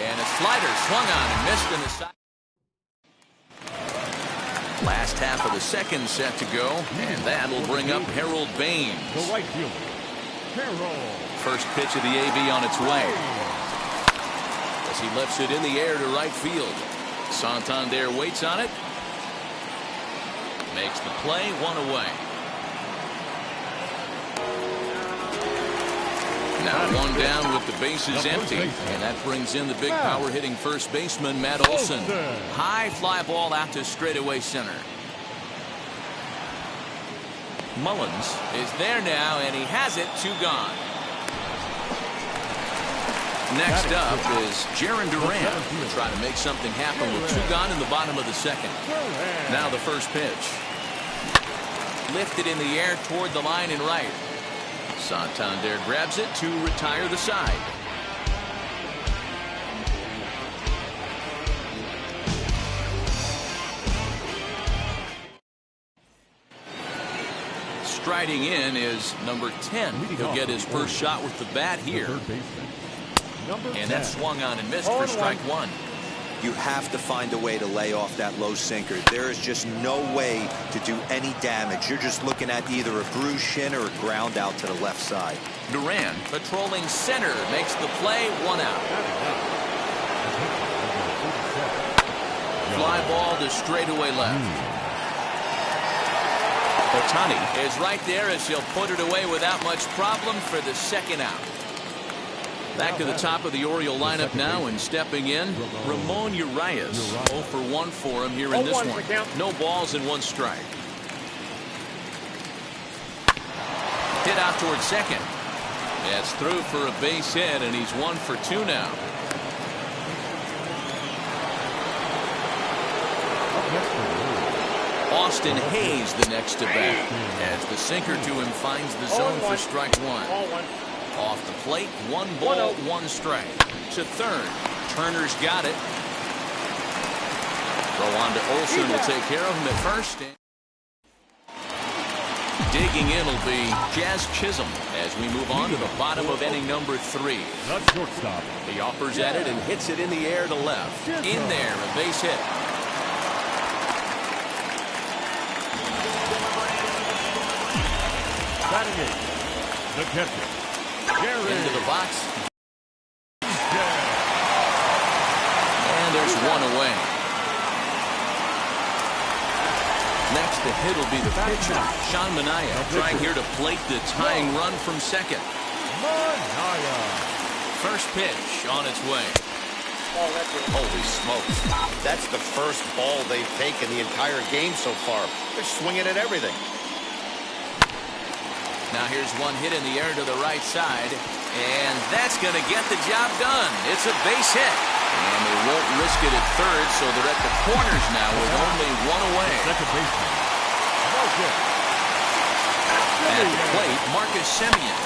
And a slider swung on and missed in the side. Last half of the second set to go, and that will bring up Harold Baines. The right fielder, Harold. First pitch of the AB on its way. As he lifts it in the air to right field. Santander waits on it. Makes the play, 1 away. Now 1 down with the bases empty, and that brings in the big power hitting first baseman Matt Olson. High fly ball out to straightaway center. Mullins is there now, and he has it. 2 gone. Next up is Jarren Duran, trying to make something happen with 2 gone in the bottom of the second. Now the first pitch. Lifted in the air toward the line and right. Santander grabs it to retire the side. Striding in is number 10. He'll get his first shot with the bat here. And that swung on and missed for strike 1. You have to find a way to lay off that low sinker. There is just no way to do any damage. You're just looking at either a bruised shin or a ground out to the left side. Duran patrolling center makes the play. 1 out. Fly ball to straightaway left. Otani is right there as he'll put it away without much problem for the second out. Back to the top of the Oriole lineup now, and stepping in, Ramon Urias. 0 for 1 for him here in this one. No balls and 1 strike. Hit out towards second. That's through for a base hit, and he's 1 for 2 now. Austin Hayes the next to bat, as the sinker to him finds the zone for strike 1. Off the plate, 1 ball, 1 strike. To third. Turner's got it. Throw on to Olson will take care of him at first. Digging in will be Jazz Chisholm as we move on to the bottom of inning number 3. The shortstop. He offers at it and hits it in the air to left. In there, a base hit. Batting 8. The catcher, Gary. Into the box. And there's one away. Next to hit will be the pitcher, Sean Manaea, trying here to plate the tying run from second. First pitch on its way. Holy smokes. That's the first ball they've taken the entire game so far. They're swinging at everything. Now here's one hit in the air to the right side, and that's going to get the job done. It's a base hit, and they won't risk it at third, so they're at the corners now with only one away. Second baseman. At the plate, Marcus Semien.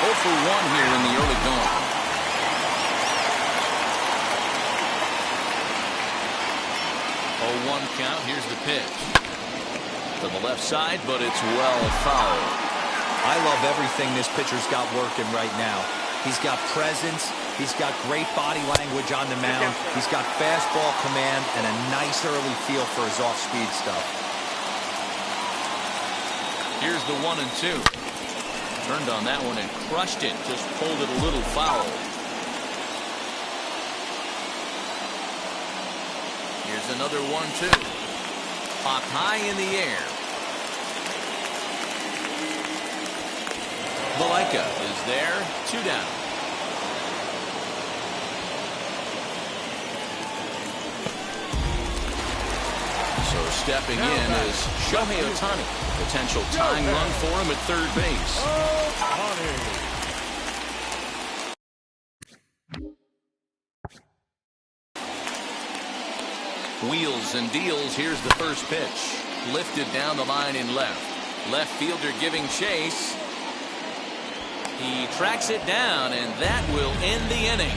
0 for 1 here in the early going. 0-1 count. Here's the pitch. To the left side, but it's well fouled. I love everything this pitcher's got working right now. He's got presence. He's got great body language on the mound. He's got fastball command and a nice early feel for his off-speed stuff. Here's the 1-2. Turned on that one and crushed it. Just pulled it a little foul. Here's another 1-2. Popped high in the air. Malaika is there. 2 down. So stepping in is Shohei Ohtani. Potential tying run for him at third base. Wheels and deals. Here's the first pitch. Lifted down the line in left. Left fielder giving chase. He tracks it down, and that will end the inning.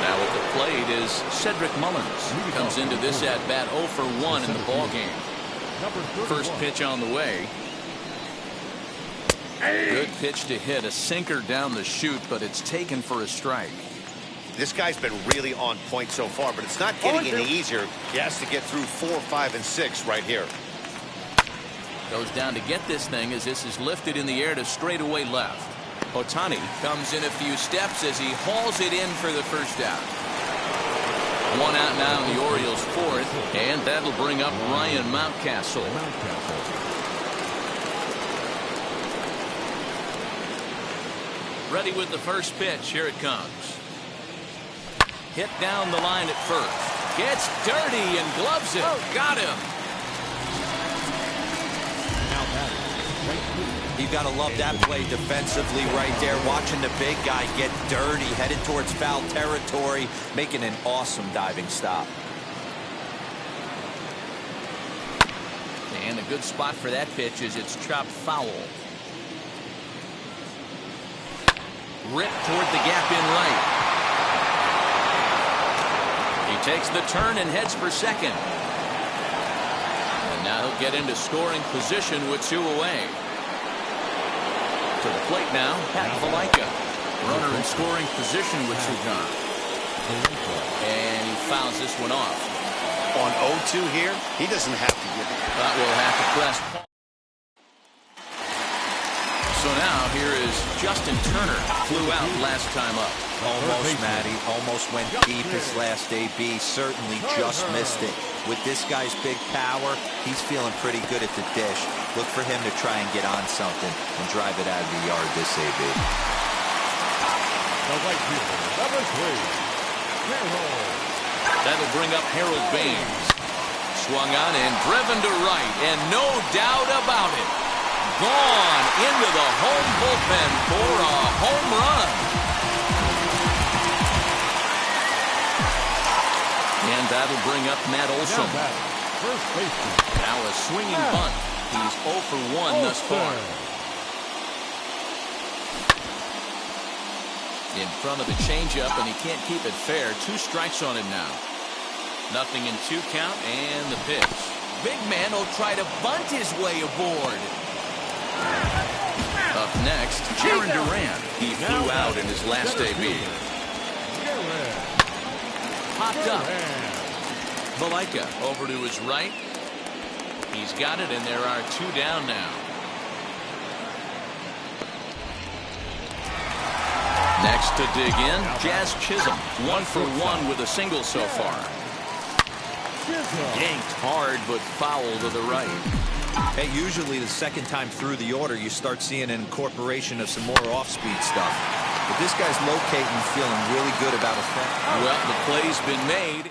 Now at the plate is Cedric Mullins. He comes into this at bat 0 for 1 in the ballgame. First pitch on the way. Good pitch to hit, a sinker down the chute, but it's taken for a strike. This guy's been really on point so far, but it's not getting any easier. He has to get through 4, 5, and 6 right here. Goes down to get this thing as this is lifted in the air to straightaway left. Ohtani comes in a few steps as he hauls it in for the first out. 1 out now in the Orioles' fourth, and that'll bring up Ryan Mountcastle. Ready with the first pitch. Here it comes. Hit down the line at first. Gets dirty and gloves it. Got him. You got to love that play defensively right there. Watching the big guy get dirty, headed towards foul territory, making an awesome diving stop. And a good spot for that pitch is it's chopped foul. Ripped toward the gap in right. He takes the turn and heads for second. And now he'll get into scoring position with 2 away. To the plate now, Pat Valaika. Runner in scoring position with 2 gone. And he fouls this one off. On 0-2 here, he doesn't have to give it. That will have to press. So now here is Justin Turner. Flew out last time up. Almost, Matty. Almost went deep his last AB. Certainly just missed it. With this guy's big power, he's feeling pretty good at the dish. Look for him to try and get on something and drive it out of the yard this AB. The right fielder, number 3, Harold. That'll bring up Harold Baines. Swung on and driven to right, and no doubt about it. Gone into the home bullpen for a home run. And that'll bring up Matt Olson. First baseman. Now a swinging bunt. He's 0 for 1 thus far. In front of the changeup, and he can't keep it fair. 2 strikes on him now. Nothing in 2 count, and the pitch. Big man will try to bunt his way aboard. Up next, Jaron Duran. He flew out in his last AB. Popped up. Valaika over to his right. He's got it, and there are 2 down now. Next to dig in, Jazz Chisholm. 1 for 1 with a single so far. Yanked hard, but foul to the right. Hey, usually the second time through the order, you start seeing an incorporation of some more off-speed stuff. But this guy's locating, feeling really good about his thing. Well, the play's been made.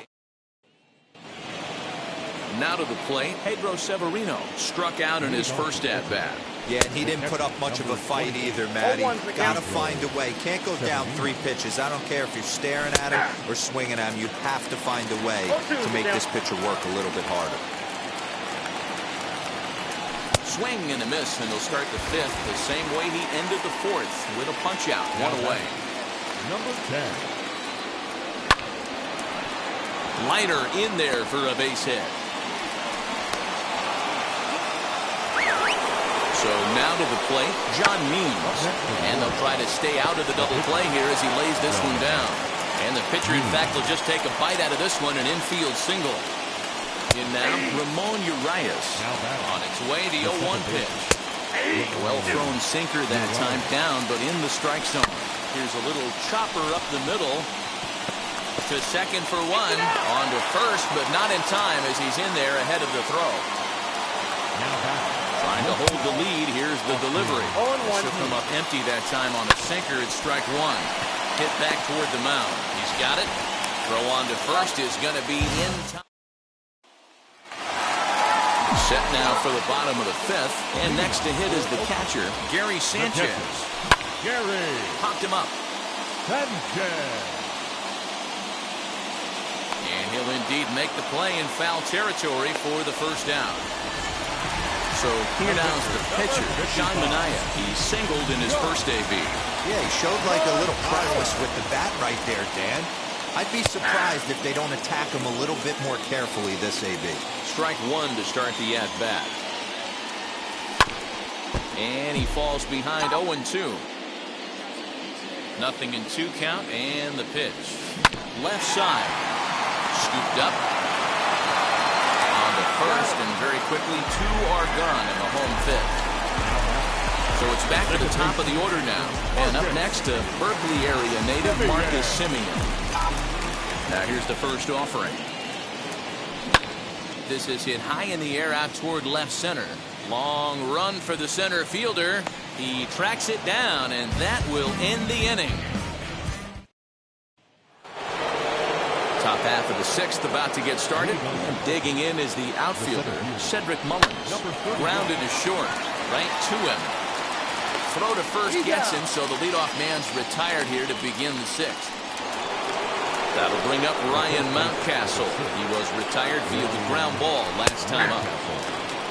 Now to the plate, Pedro Severino struck out in his first at-bat. Yeah, and he didn't put up much of a fight either, Matty. Got to find a way. Can't go down 3 pitches. I don't care if you're staring at him or swinging at him. You have to find a way to make this pitcher work a little bit harder. Swing and a miss, and he'll start the 5th the same way he ended the 4th with a punch-out. 1 away. Number 10. Liner in there for a base hit. So now to the plate, John Means. And they'll try to stay out of the double play here as he lays this one down. And the pitcher, in fact, will just take a bite out of this one, an infield single. In now, Ramon Urias on its way, the 0-1 pitch. Well-thrown sinker that time down, but in the strike zone. Here's a little chopper up the middle to second for 1. On to first, but not in time as he's in there ahead of the throw. Trying to hold the lead. Here's the delivery. Should come up empty that time on a sinker. It's strike 1. Hit back toward the mound. He's got it. Throw on to first is going to be in time. Set now for the bottom of the 5th. And next to hit is the catcher, Gary Sanchez. Gary. Popped him up. Sanchez. And he'll indeed make the play in foul territory for the first down. So here now is the pitcher, Sean Manaea. He singled in his first AB. Yeah, he showed like a little prowess with the bat right there, Dan. I'd be surprised if they don't attack him a little bit more carefully this AB. Strike 1 to start the at-bat. And he falls behind 0-2. Nothing in 2 count, and the pitch. Left side. Scooped up. On to first, and very quickly 2 are gone in the home 5th. So it's back to the top of the order now. And up next to Berkeley area native Marcus Semien. Now here's the first offering. This is hit high in the air out toward left center. Long run for the center fielder. He tracks it down, and that will end the inning. Top half of the 6th about to get started. And digging in is the outfielder, Cedric Mullins. Grounded to short, right to him. Throw to first gets him, so the leadoff man's retired here to begin the 6th. That'll bring up Ryan Mountcastle. He was retired via the ground ball last time up.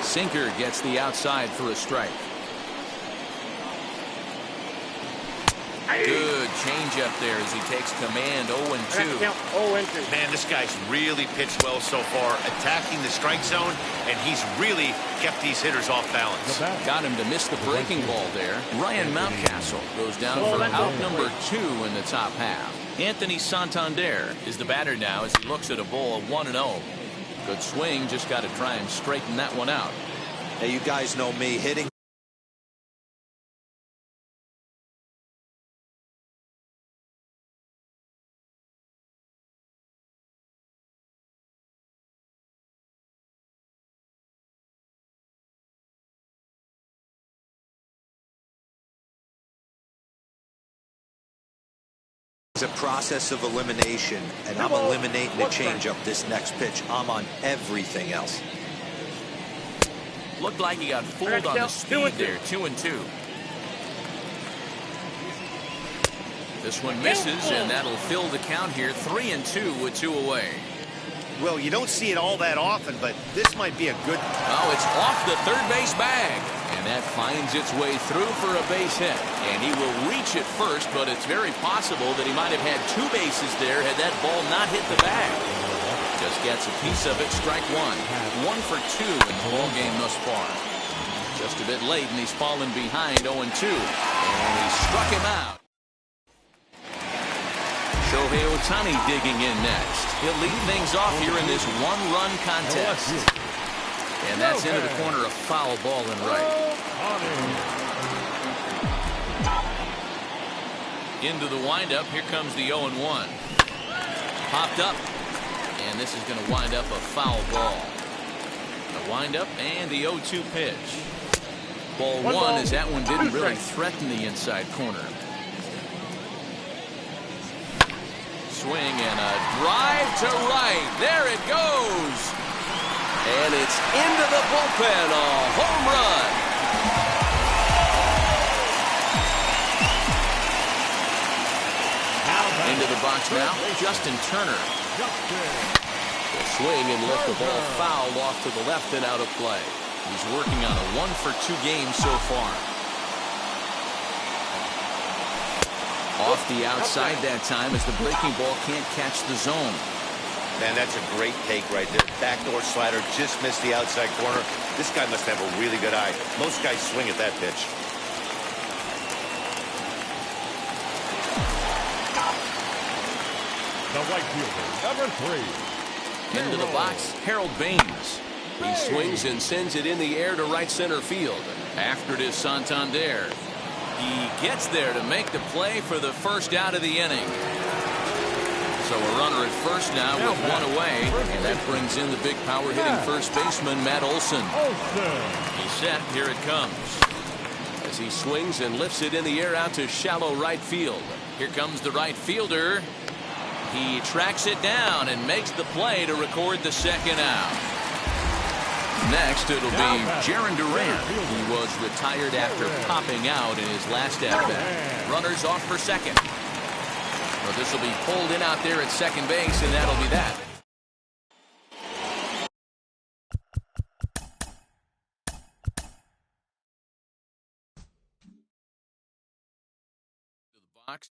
Sinker gets the outside for a strike. Good change up there as he takes command. 0-2. Man, this guy's really pitched well so far, attacking the strike zone, and he's really kept these hitters off balance. Got him to miss the breaking ball there. Ryan Mountcastle goes down for out number 2 in the top half. Anthony Santander is the batter now as he looks at a ball of 1-0. Good swing, just got to try and straighten that one out. Hey, you guys know me, hitting a process of elimination, and I'm eliminating the changeup this next pitch. I'm on everything else. Looked like he got fooled on the speed there. 2-2. This one misses, and that'll fill the count here. 3-2 with 2 away. Well, you don't see it all that often, but this might be a good... Oh, it's off the third base bag. And that finds its way through for a base hit. And he will reach it first, but it's very possible that he might have had 2 bases there had that ball not hit the bag. Just gets a piece of it. Strike 1. 1 for 2 in the ball game thus far. Just a bit late, and he's fallen behind 0-2. And he struck him out. Shohei Ohtani digging in next. He'll lead things off here in this one-run contest. And that's into the corner, a foul ball and right. Into the windup. Here comes the 0-1. Popped up. And this is going to wind up a foul ball. The windup and the 0-2 pitch. Ball one, as that one didn't really threaten the inside corner. Swing and a drive to right. There it goes. And it's into the bullpen. A home run. Into the box now, Justin Turner. Will swing and let the ball foul off to the left and out of play. He's working on a 1-for-2 game so far. Off the outside that time as the breaking ball can't catch the zone. Man, that's a great take right there. Backdoor slider just missed the outside corner. This guy must have a really good eye. Most guys swing at that pitch. The right fielder, number 3. Into the box, Harold Baines. He swings and sends it in the air to right center field. After it is Santander. He gets there to make the play for the first out of the inning. So a runner at first now with one away, and that brings in the big power hitting first baseman Matt Olson. He's set. Here it comes. As he swings and lifts it in the air out to shallow right field. Here comes the right fielder. He tracks it down and makes the play to record the second out. Next, it'll be Jaron Durant. He was retired after popping out in his last at-bat. Runners off for second. Well, this will be pulled in out there at second base, and that'll be that. To the box.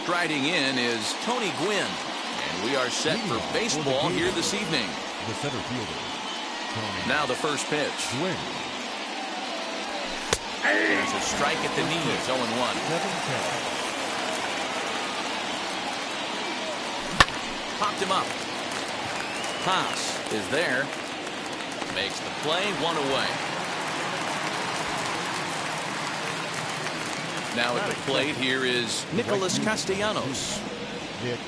Striding in is Tony Gwynn, and we are set for baseball here this evening. The center fielder. Now the first pitch. Swing. There's a strike at the knees, 0-1. 7-10. Popped him up. Haas is there. Makes the play, 1 away. Now at the plate here is Nicholas Castellanos. Nick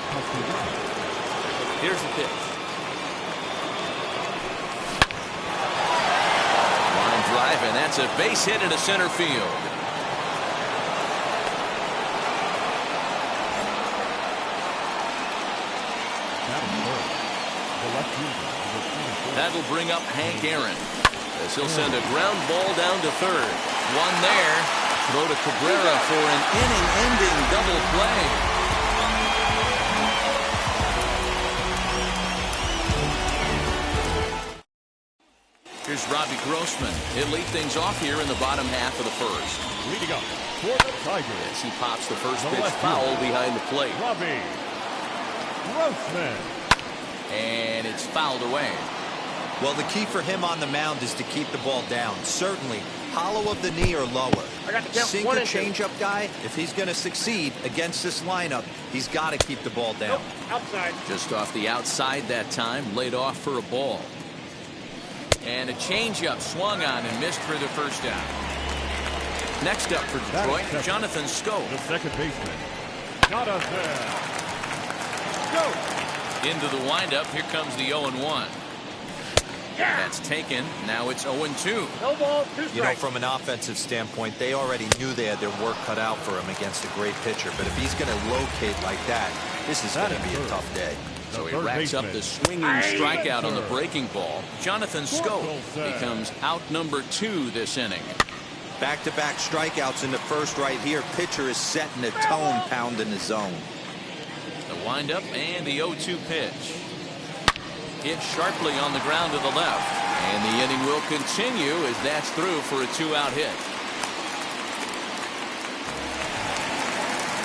Castellanos. Here's the pitch. Line drive, and that's a base hit into center field. That'll bring up Hank Aaron, as he'll send a ground ball down to third. One there. Throw to Cabrera for an inning-ending double play. Here's Robbie Grossman. He'll lead things off here in the bottom half of the first. Leading up for the Tigers. As he pops the first The pitch left foul fielder, behind the plate. Robbie Grossman. And it's fouled away. Well, the key for him on the mound is to keep the ball down. Certainly, hollow of the knee or lower. I got the count. Sinker 1 and 2. changeup guy, if he's going to succeed against this lineup, he's got to keep the ball down. Nope, outside. Just off the outside that time, laid off for a ball. And a changeup swung on and missed for the first down. Next up for Detroit, Jonathan Schoop. The second baseman, Jonathan Schoop. Into the windup. Here comes the 0-1. That's taken. Now it's 0-2. No ball, 2 strikes. You know, from an offensive standpoint, they already knew they had their work cut out for him against a great pitcher. But if he's going to locate like that, this is going to be a tough day. So he racks up the swinging strikeout on the breaking ball. Jonathan Schoop becomes out number 2 this inning. Back-to-back strikeouts in the first right here. Pitcher is setting the tone, pounding the zone. The windup and the 0-2 pitch. Hit sharply on the ground to the left. And the inning will continue as that's through for a 2-out hit.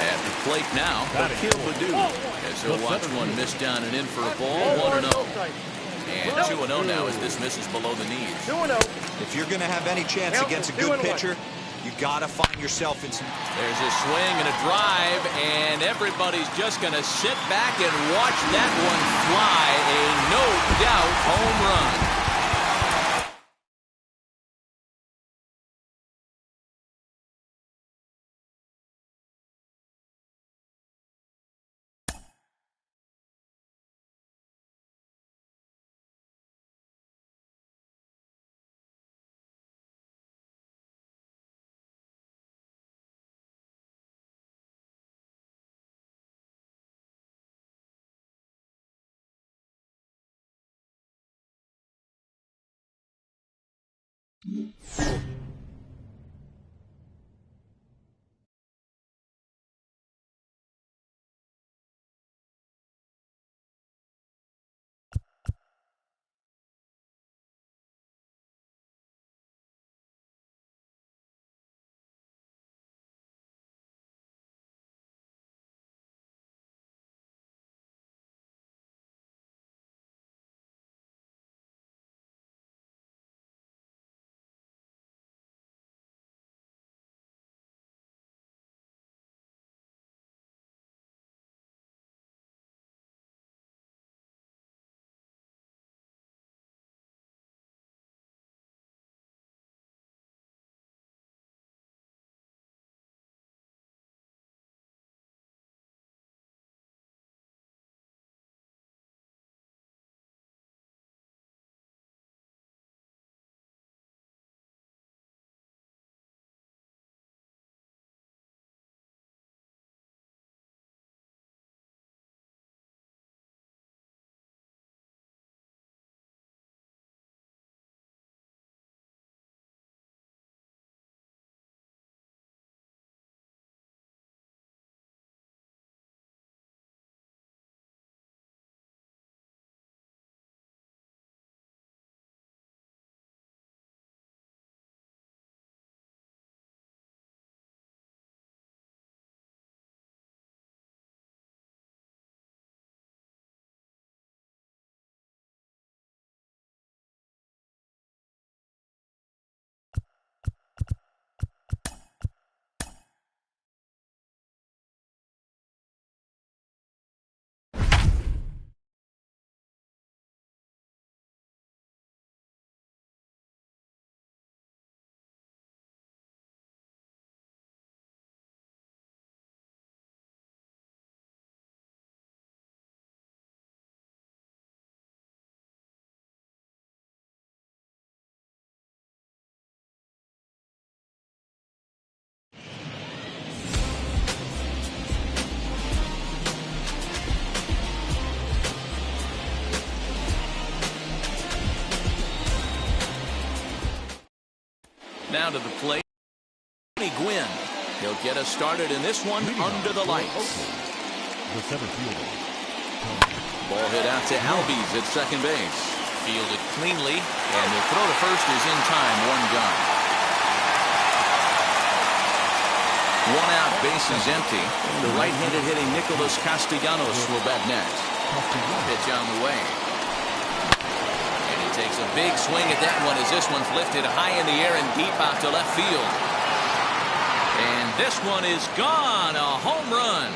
At the plate now, Akil Baddoo. As he'll watch one miss down and in for a ball, 1-0. And 2-0 now as this misses below the knees. 2-0. If you're going to have any chance against a good pitcher, you got to find yourself in some... There's a swing and a drive, and everybody's just going to sit back and watch that one fly. A no-doubt home run. Now to the plate, Gwynn. He'll get us started in this one under the lights. The center fielder. Ball hit out to Albies at second base. Fielded cleanly, and the throw to first is in time. One gone. One out, bases empty. The right-handed hitting Nicholas Castellanos will bat next. Pitch on the way. And he takes a big swing at that one as this one's lifted high in the air and deep out to left field. And this one is gone. A home run.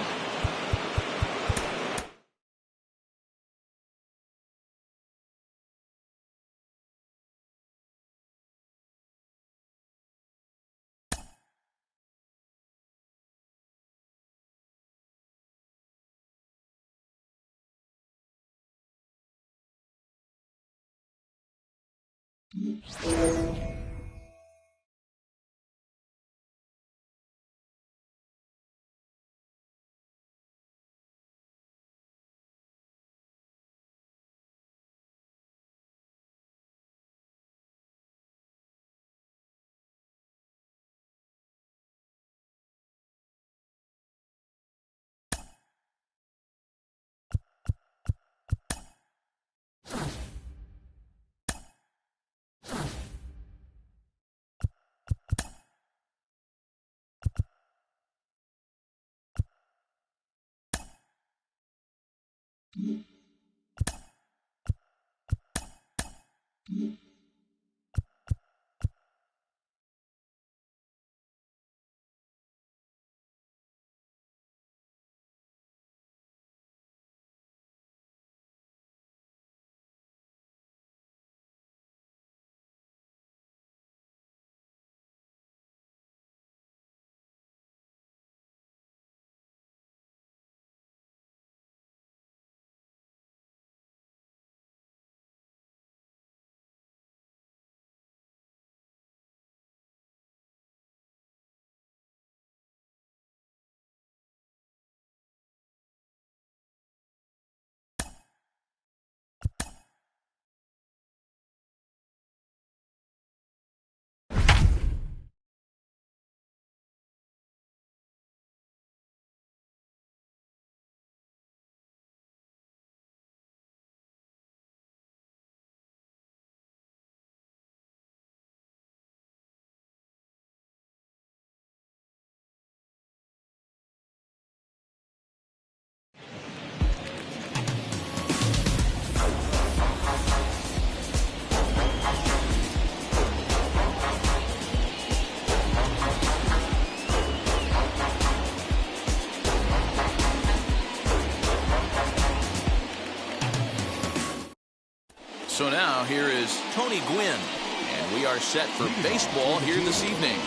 So now here is Tony Gwynn, and we are set for baseball here this evening.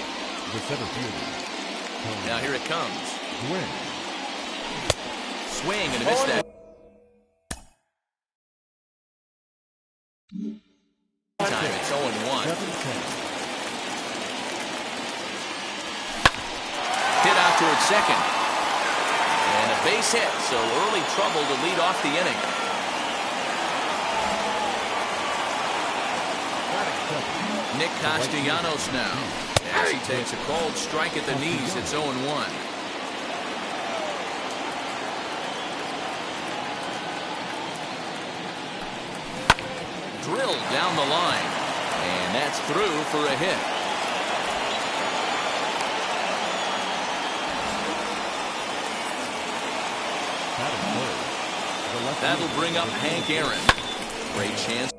The center fielder. Now here it comes. Gwynn. Swing and a miss that. Time it's 0-1. Hit out towards second. And a base hit, so early trouble to lead off the inning. Nick Castellanos now, as he takes a cold strike at the knees. It's 0-1. Drilled down the line, and that's through for a hit. That'll bring up Hank Aaron. Great chance.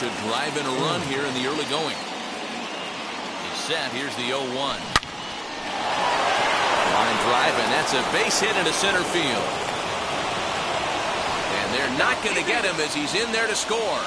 to drive in a run here in the early going. He's set. Here's the 0-1. Line drive, and that's a base hit into center field. And they're not going to get him as he's in there to score.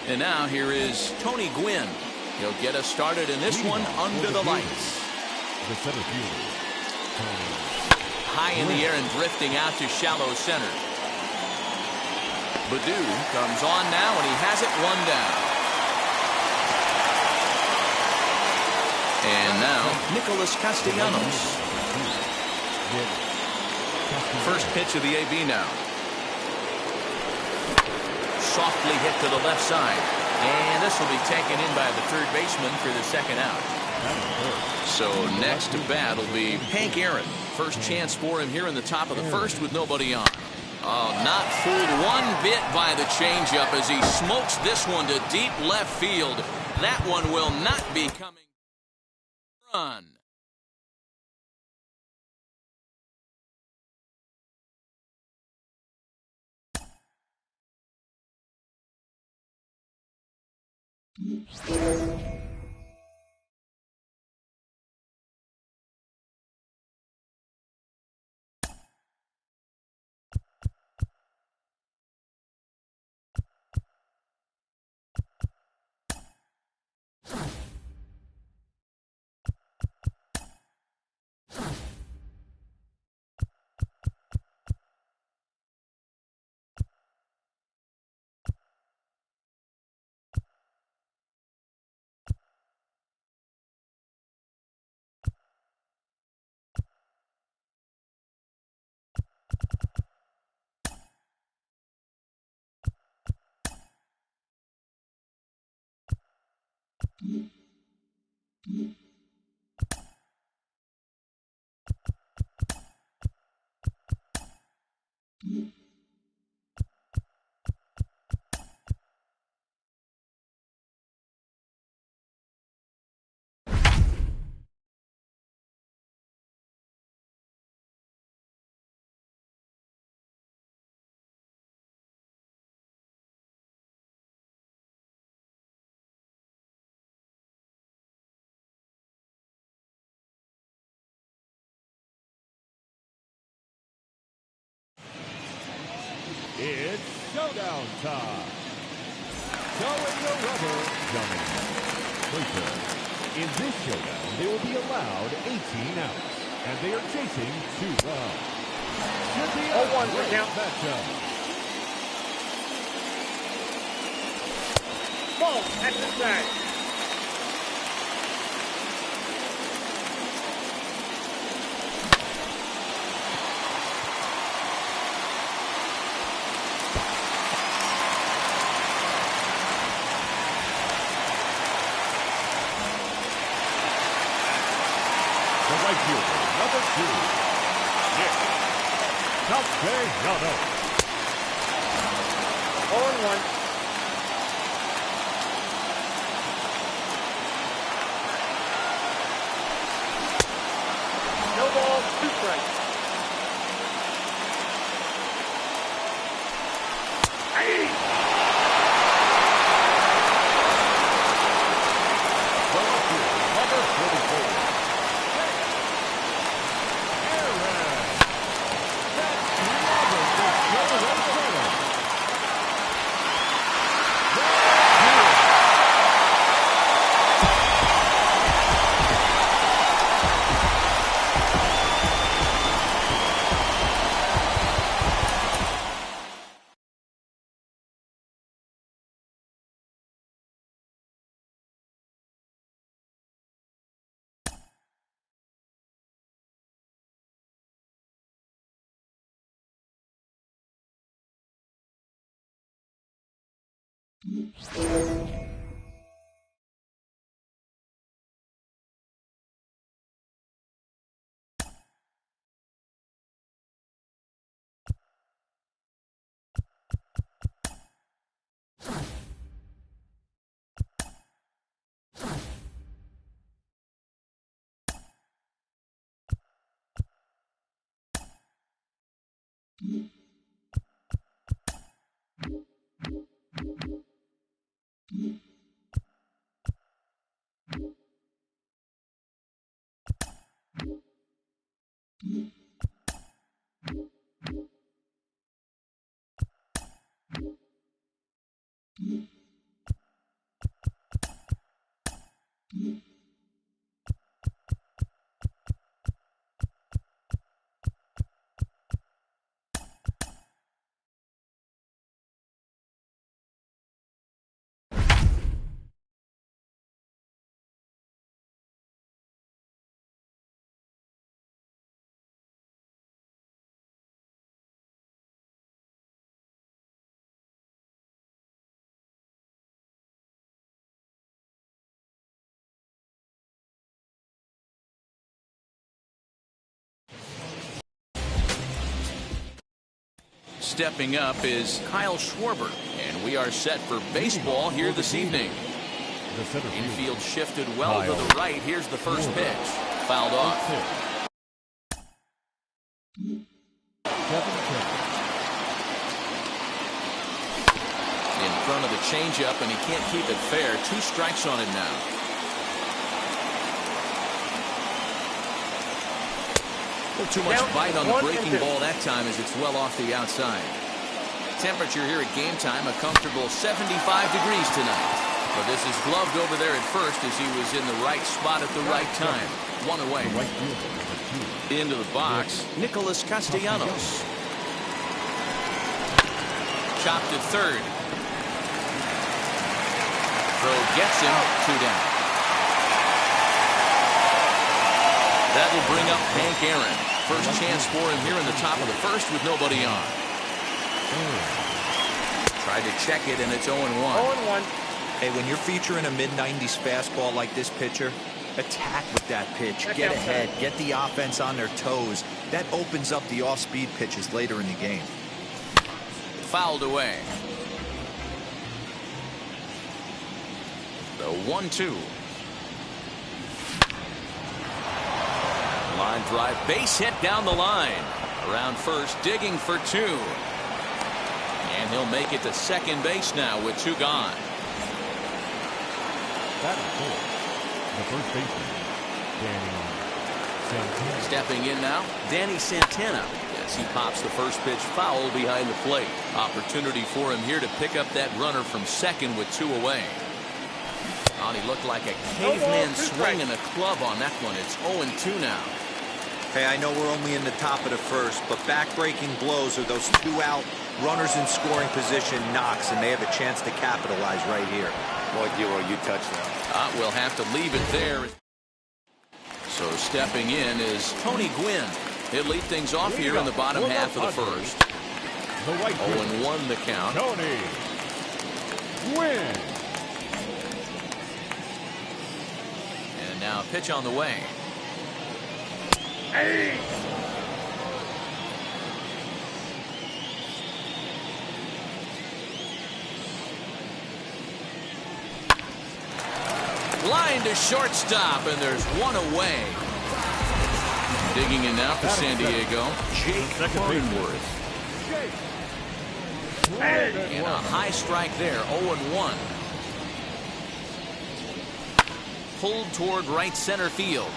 And now here is Tony Gwynn. He'll get us started in this one under the lights. The center fielder, Tony. High in the air and drifting out to shallow center. Baddoo comes on now, and he has it one down. And now Nicholas Castellanos. First pitch of the AB now. Softly hit to the left side. And this will be taken in by the third baseman for the second out. So next to bat will be Hank Aaron. First chance for him here in the top of the first with nobody on. Oh, not fooled one bit by the changeup as he smokes this one to deep left field. That one will not be coming. Run. It's showdown time. Showing the rubber, gentlemen. Later, in this showdown, they will be allowed 18 outs, and they are chasing 2 runs. Should be a 0-1 great count. matchup. Ball at the side. right fielder, number 2, Nick Castellanos. 0-1. No ball, 2 strikes. Number 44. Aaron. That's Robert to throw right center. Stepping up is Kyle Schwarber, and we are set for baseball here this evening. The center fielder. Infield shifted well to the right. Here's the first pitch. Fouled off. In front of the changeup, and he can't keep it fair. 2 strikes on him now. A little too much bite on the breaking ball that time as it's well off the outside. Temperature here at game time, a comfortable 75 degrees tonight. But this is gloved over there at first as he was in the right spot at the right time. 1 away. Into the box, Nicholas Castellanos. Chopped at third. Throw gets him, 2 down. That'll bring up Hank Aaron. First chance for him here in the top of the first with nobody on. Tried to check it, and it's 0-1. 0-1. Hey, when you're featuring a mid-90s fastball like this pitcher, attack with that pitch. Get ahead. Get the offense on their toes. That opens up the off-speed pitches later in the game. Fouled away. The 1-2. Line drive, base hit down the line. Around first, digging for 2. And he'll make it to second base now with 2 gone. That is full. The first baseman, Danny Santana. Stepping in now, Danny Santana. As he pops the first pitch foul behind the plate. Opportunity for him here to pick up that runner from second with 2 away. Oh, he looked like a caveman swinging a club on that one. It's 0-2 now. Hey, I know we're only in the top of the first, but back-breaking blows are those 2 out runners in scoring position knocks, and they have a chance to capitalize right here. Boy, Giro, you touched that. We'll have to leave it there. So stepping in is Tony Gwynn. He'll lead things off here in the bottom half of the first. 0-1 the count. Tony Gwynn. And now a pitch on the way. Line to shortstop, and there's one away. Digging in now for San Diego, Jake Cronenworth. And a high strike there, 0-1. Pulled toward right center field.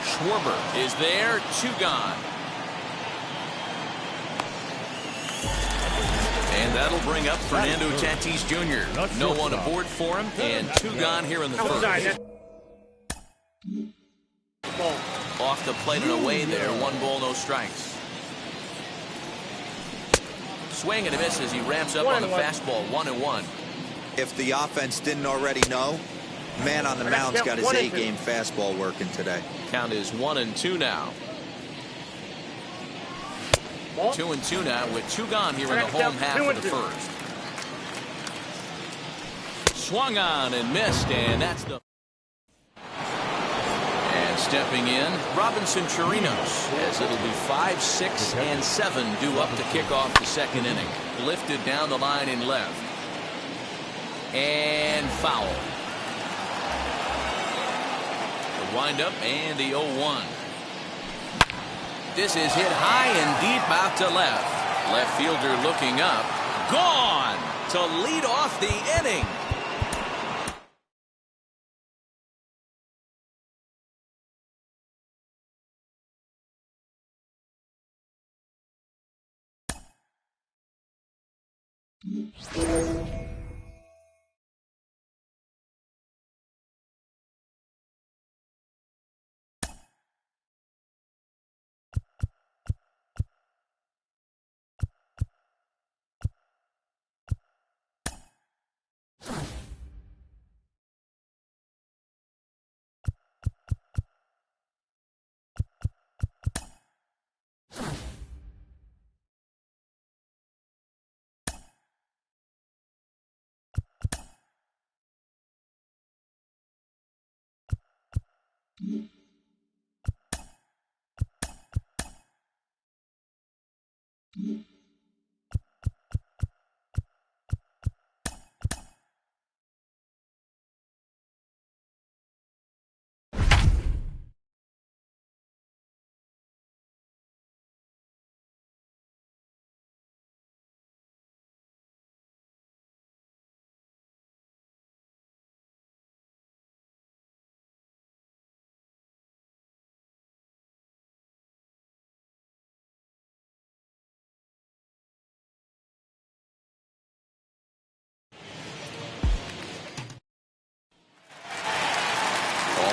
Schwarber is there, 2 gone. And that'll bring up Fernando Tatis Jr. No one aboard for him, and 2 gone here in the first. Off the plate and away there, 1 ball, no strikes. Swing and a miss as he ramps up on the fastball, 1-1. If the offense didn't already know, man on the mound's got his A-game fastball working today. Count is 1-2 now. 2-2 now with 2 gone here in the home half of the first. Swung on and missed, and that's the... And stepping in, Robinson Chirinos, as it'll be 5, 6, and 7 due up to kick off the second inning. Lifted down the line in left. And foul. The windup and the 0-1. This is hit high and deep out to left. Left fielder looking up. Gone to lead off the inning.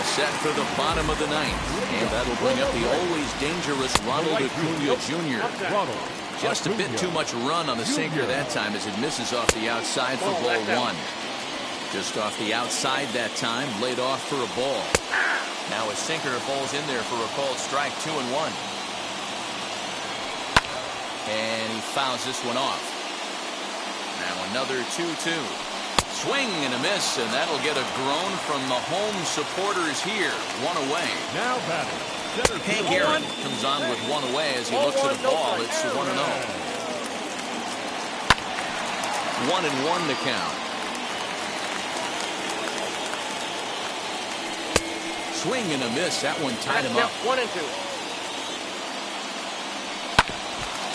Set for the bottom of the ninth, and that'll bring up the always dangerous Ronald Acuna Jr. Just a bit too much run on the sinker that time as it misses off the outside for ball 1. Just off the outside that time, laid off for a ball. Now a sinker falls in there for a called strike, 2-1. And he fouls this one off. Now another 2-2. Swing and a miss, and that'll get a groan from the home supporters here. 1 away. Now batting. Hank Aaron comes on with 1 away as he looks at the ball. It's 1-0. 1-1 to count. Swing and a miss. That one tied him up. 1-2.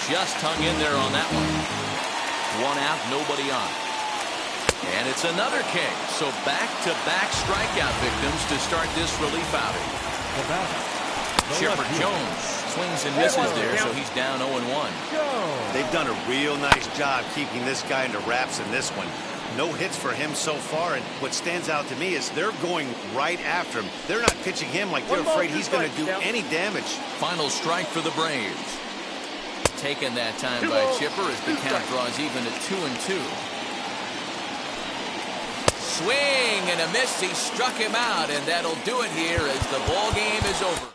Just hung in there on that one. 1 out, nobody on. And it's another K. So back-to-back strikeout victims to start this relief outing. Chipper Jones swings and misses there, so he's down 0-1. They've done a real nice job keeping this guy into wraps in this one. No hits for him so far, and what stands out to me is they're going right after him. They're not pitching him like they're afraid he's going to do any damage. Final strike for the Braves. Taken that time by Chipper as the count draws even at 2-2. Swing and a miss. He struck him out, and that'll do it here as the ball game is over.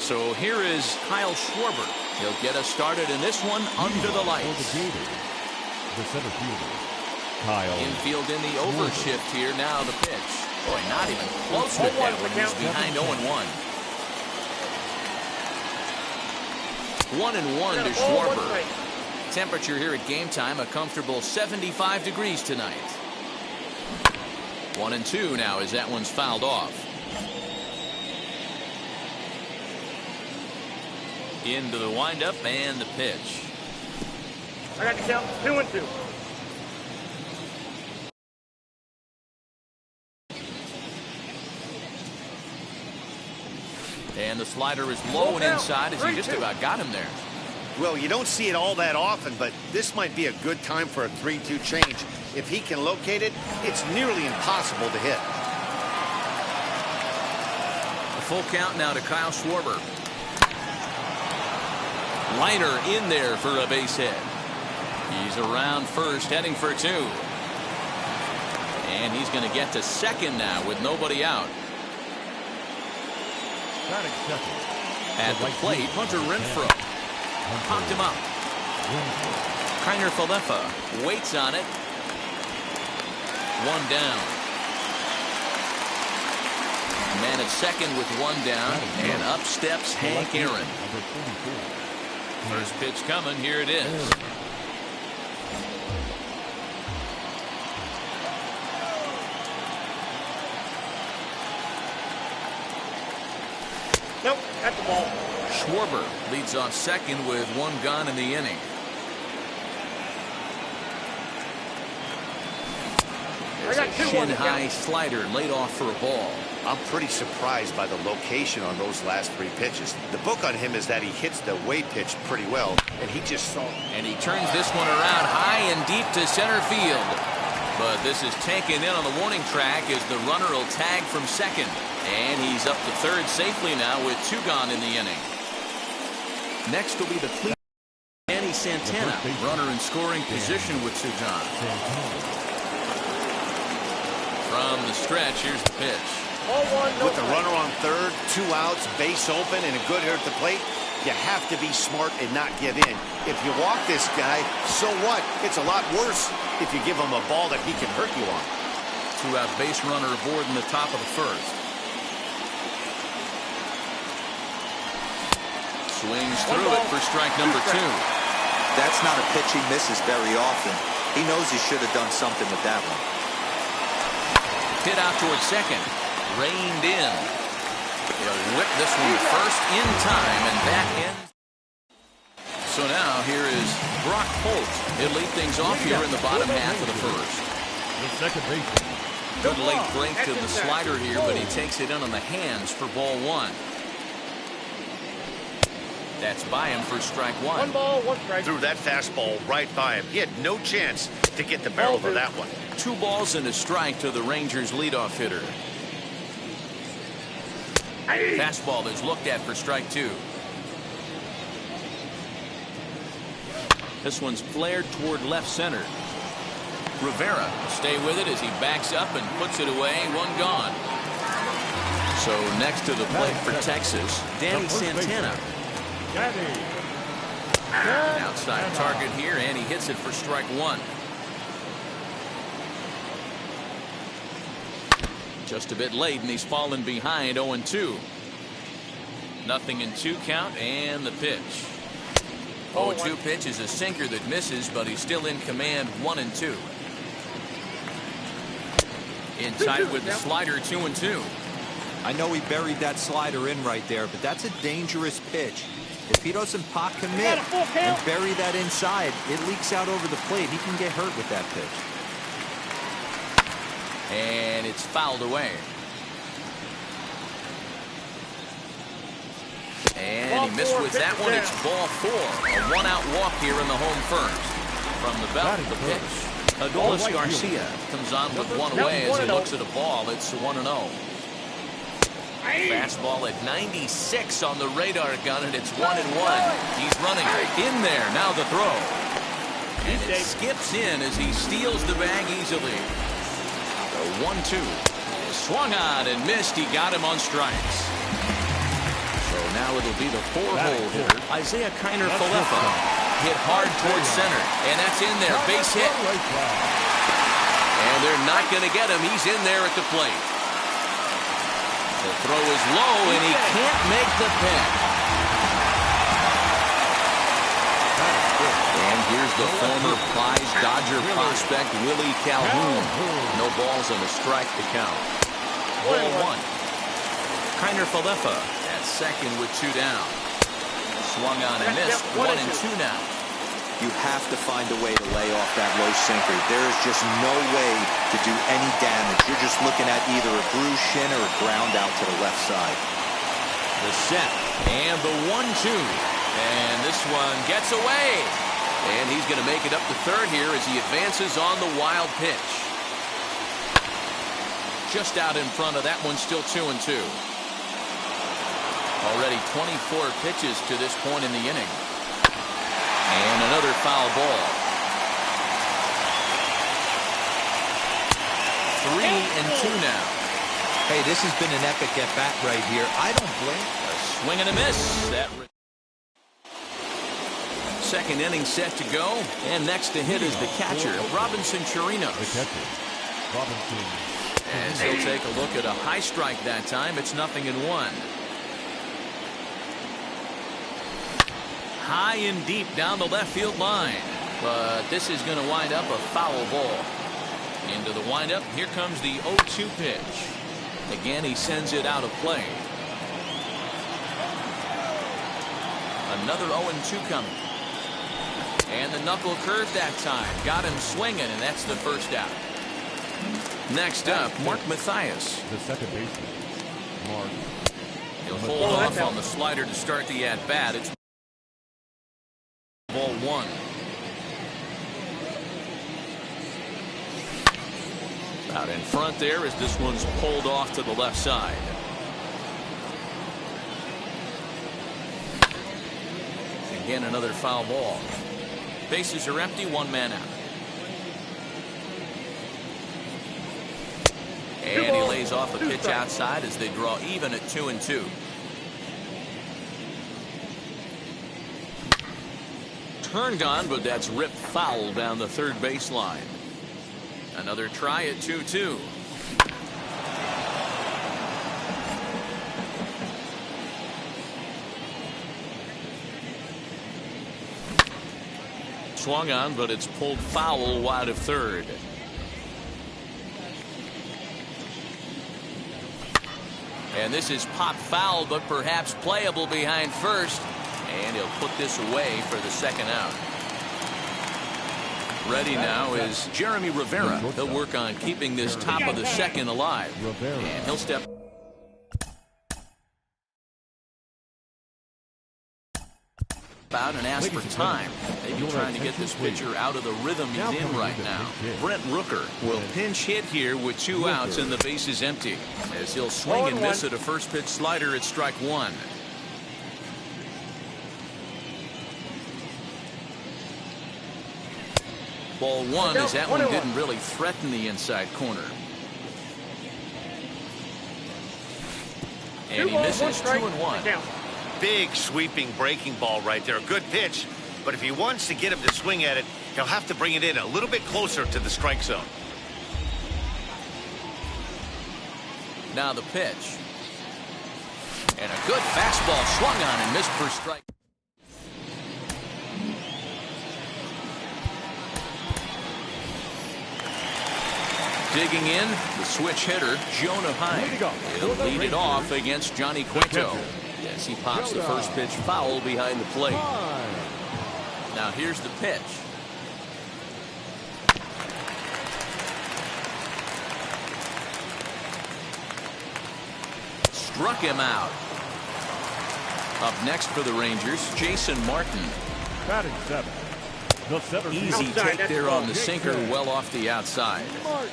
So here is Kyle Schwarber. He'll get us started in this one under the lights. The center fielder, Kyle. Infield in the overshift here. Now the pitch. Boy, not even close with that one. He's behind 0-1. 1-1 to Schwarber. Temperature here at game time, a comfortable 75 degrees tonight. 1-2 now as that one's fouled off. Into the windup and the pitch. I got to count 2-2. And the slider is low and inside as he just about got him there. Well, you don't see it all that often, but this might be a good time for a 3-2 change. If he can locate it, it's nearly impossible to hit. A full count now to Kyle Schwarber. Liner in there for a base hit. He's around first, heading for 2. And he's going to get to second now with nobody out. At the plate, Hunter Renfroe popped him up. Kiner Falefa waits on it. 1 down. Man at second with 1 down, and up steps Hank Aaron. First pitch coming. Here it is. Nope, at the ball. Schwarber leads off second with 1 gone in the inning. There's a chin-high slider laid off for a ball. I'm pretty surprised by the location on those last 3 pitches. The book on him is that he hits the way pitch pretty well, and he just saw. And he turns this one around high and deep to center field. But this is taken in on the warning track as the runner will tag from second. And he's up to third safely now with 2 gone in the inning. Next will be the clean Danny Santana, runner in scoring position with 2 gone. From the stretch, here's the pitch. With the runner on third, 2 outs, base open, and a good hitter at the plate, you have to be smart and not give in. If you walk this guy, so what? It's a lot worse if you give him a ball that he can hurt you on. 2-out base runner aboard in the top of the first. Swings through it for strike number 2. That's not a pitch he misses very often. He knows he should have done something with that one. Hit out towards second. Reined in. He'll whip this one first in time, and that ends. So now here is Brock Holt. He'll lead things off here in the bottom half of the first. The second baseman. Good late break to the slider here, but he takes it in on the hands for ball 1. That's by him for strike one. 1 ball, 1 strike. Threw that fastball right by him. He had no chance to get the barrel of that one. 2 balls and a strike to the Rangers leadoff hitter. Fastball is looked at for strike 2. This one's flared toward left center. Rivera will stay with it as he backs up and puts it away. 1 gone. So next to the plate for Texas, Danny Santana. An outside target here, and he hits it for strike 1. Just a bit late, and he's fallen behind 0-2. Nothing in 2 count, and the pitch. 0-2 pitch is a sinker that misses, but he's still in command. 1-2. In tight with the slider. 2-2. I know he buried that slider in right there, but that's a dangerous pitch. If he doesn't pot commit and bury that inside, it leaks out over the plate. He can get hurt with that pitch. And it's fouled away. And he missed with that one. It's ball 4. A 1-out walk here in the home first. From the belt, the pitch. Adolis Garcia comes on with 1 away as he looks at a ball. It's 1-0. Fastball at 96 on the radar gun, and it's 1-1. He's running in there. Now the throw. And it skips in as he steals the bag easily. The 1-2. Swung on and missed. He got him on strikes. So now it'll be the 4-hole hitter, Isaiah Kiner-Falefa. Hit hard towards center, and that's in there. Base hit. And they're not going to get him. He's in there at the plate. The throw is low, and he can't make the pick. And here's the former prize Dodger prospect, Willie Calhoun. No balls and a strike to count. Ball 1. Kiner-Falefa at second with 2 down. Swung on and missed. 1-2 now. You have to find a way to lay off that low sinker. There is just no way to do any damage. You're just looking at either a bruised shin or a ground out to the left side. The set and the 1-2. And this one gets away. And he's going to make it up to third here as he advances on the wild pitch. Just out in front of that one, still 2-2. Already 24 pitches to this point in the inning. And another foul ball. 3-2 now. Hey, this has been an epic at-bat right here. I don't blame. A swing and a miss. That second inning set to go. And next to hit is the catcher, Robinson Chirinos. The catcher, Robinson. As he'll take a look at a high strike that time. It's 0-1. High and deep down the left field line. But this is going to wind up a foul ball. Into the windup. Here comes the 0-2 pitch. Again, he sends it out of play. Another 0-2 coming. And the knuckle curve that time. Got him swinging, and that's the first out. Next up, Mark Mathias. The second baseman, Mark. He'll hold off on the slider to start the at-bat. It's ball 1. Out in front there as this one's pulled off to the left side. Again, another foul ball. Bases are empty, 1 man out. And he lays off a pitch outside as they draw even at 2-2. Turned on, but that's ripped foul down the third baseline. Another try at 2-2. Swung on, but it's pulled foul wide of third. And this is pop foul, but perhaps playable behind first. And he'll put this away for the second out. Ready now is Jeremy Rivera. He'll work on keeping this top of the second alive. And he'll step. Out and ask for time. Maybe trying to get this pitcher out of the rhythm he's in right now. Brent Rooker will pinch hit here with 2 outs and the base is empty. As he'll swing and miss at a first pitch slider at strike 1. Ball 1 as that one didn't really threaten the inside corner. And he misses 2-1. Big sweeping breaking ball right there. A good pitch, but if he wants to get him to swing at it, he'll have to bring it in a little bit closer to the strike zone. Now the pitch. And a good fastball swung on and missed for strike. Digging in, the switch hitter, Jonah Heim. He'll lead it off against Johnny Cueto. As he pops the first pitch foul behind the plate. Now here's the pitch. Struck him out. Up next for the Rangers, Jason Martin. Batting 7. The center Easy take there on the sinker, well off the outside. Martin.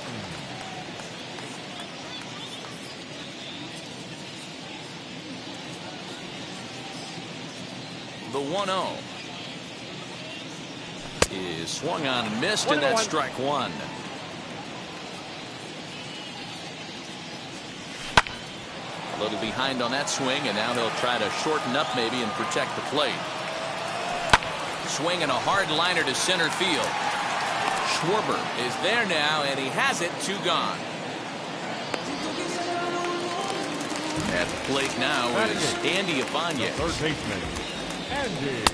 The 1-0 is swung on and missed, and that's strike 1. A little behind on that swing, and now he'll try to shorten up maybe and protect the plate. Swing and a hard liner to center field. Schwarber is there now, and he has it. 2 gone. At the plate now is Andy Ibanez. Third baseman, Andy.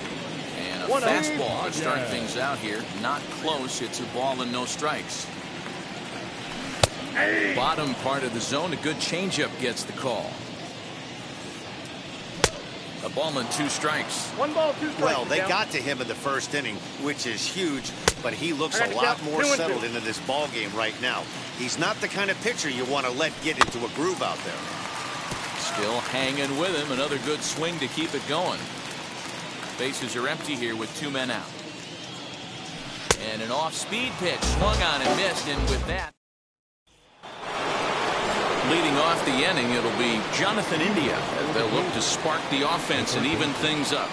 And a fastball to start things out here. Not close. It's a ball and no strikes. Bottom part of the zone. A good changeup gets the call. A ball and 2 strikes. 1 ball, 2 strikes. Well, they got to him in the first inning, which is huge, but he looks a lot more settled into this ball game right now. He's not the kind of pitcher you want to let get into a groove out there. Still hanging with him. Another good swing to keep it going. Bases are empty here with 2 men out. And an off-speed pitch swung on and missed, and with that, leading off the inning, it'll be Jonathan India. They'll look to spark the offense and even things up.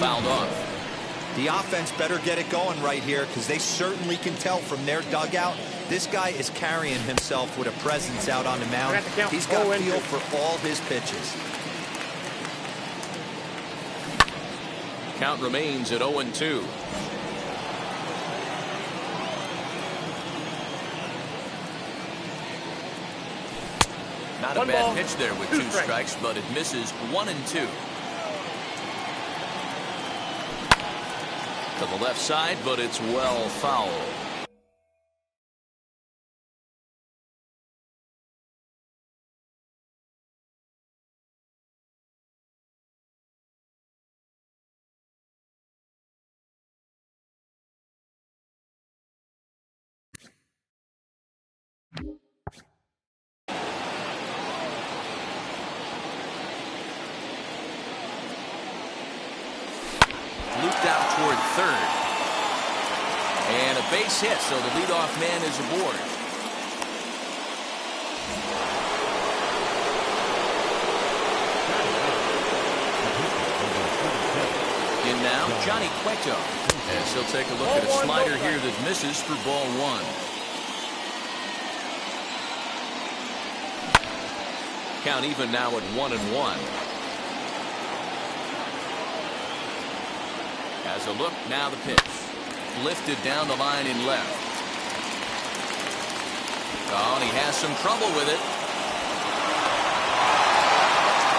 Fouled off. The offense better get it going right here, because they certainly can tell from their dugout this guy is carrying himself with a presence out on the mound. He's got feel for all his pitches. Count remains at 0-2. Not a bad pitch there with 2 strikes, but it misses 1 and 2. To the left side, but it's well foul. Looped out toward third. And a base hit, so the leadoff man is aboard. In now, Johnny Cueto. As he'll take a look at a slider here that misses for ball 1. Count even now at 1-1. As a look, now the pitch. Lifted down the line in left. Oh, and he has some trouble with it.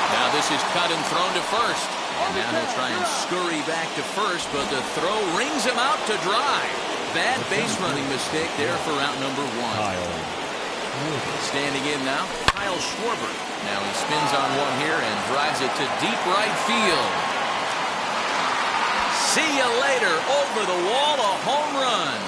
Now this is cut and thrown to first. And now he'll try and scurry back to first, but the throw rings him out to dry. Bad base running mistake there for out number 1. Standing in now, Kyle Schwarber. Now he spins on one here and drives it to deep right field. See you later. Over the wall, a home run.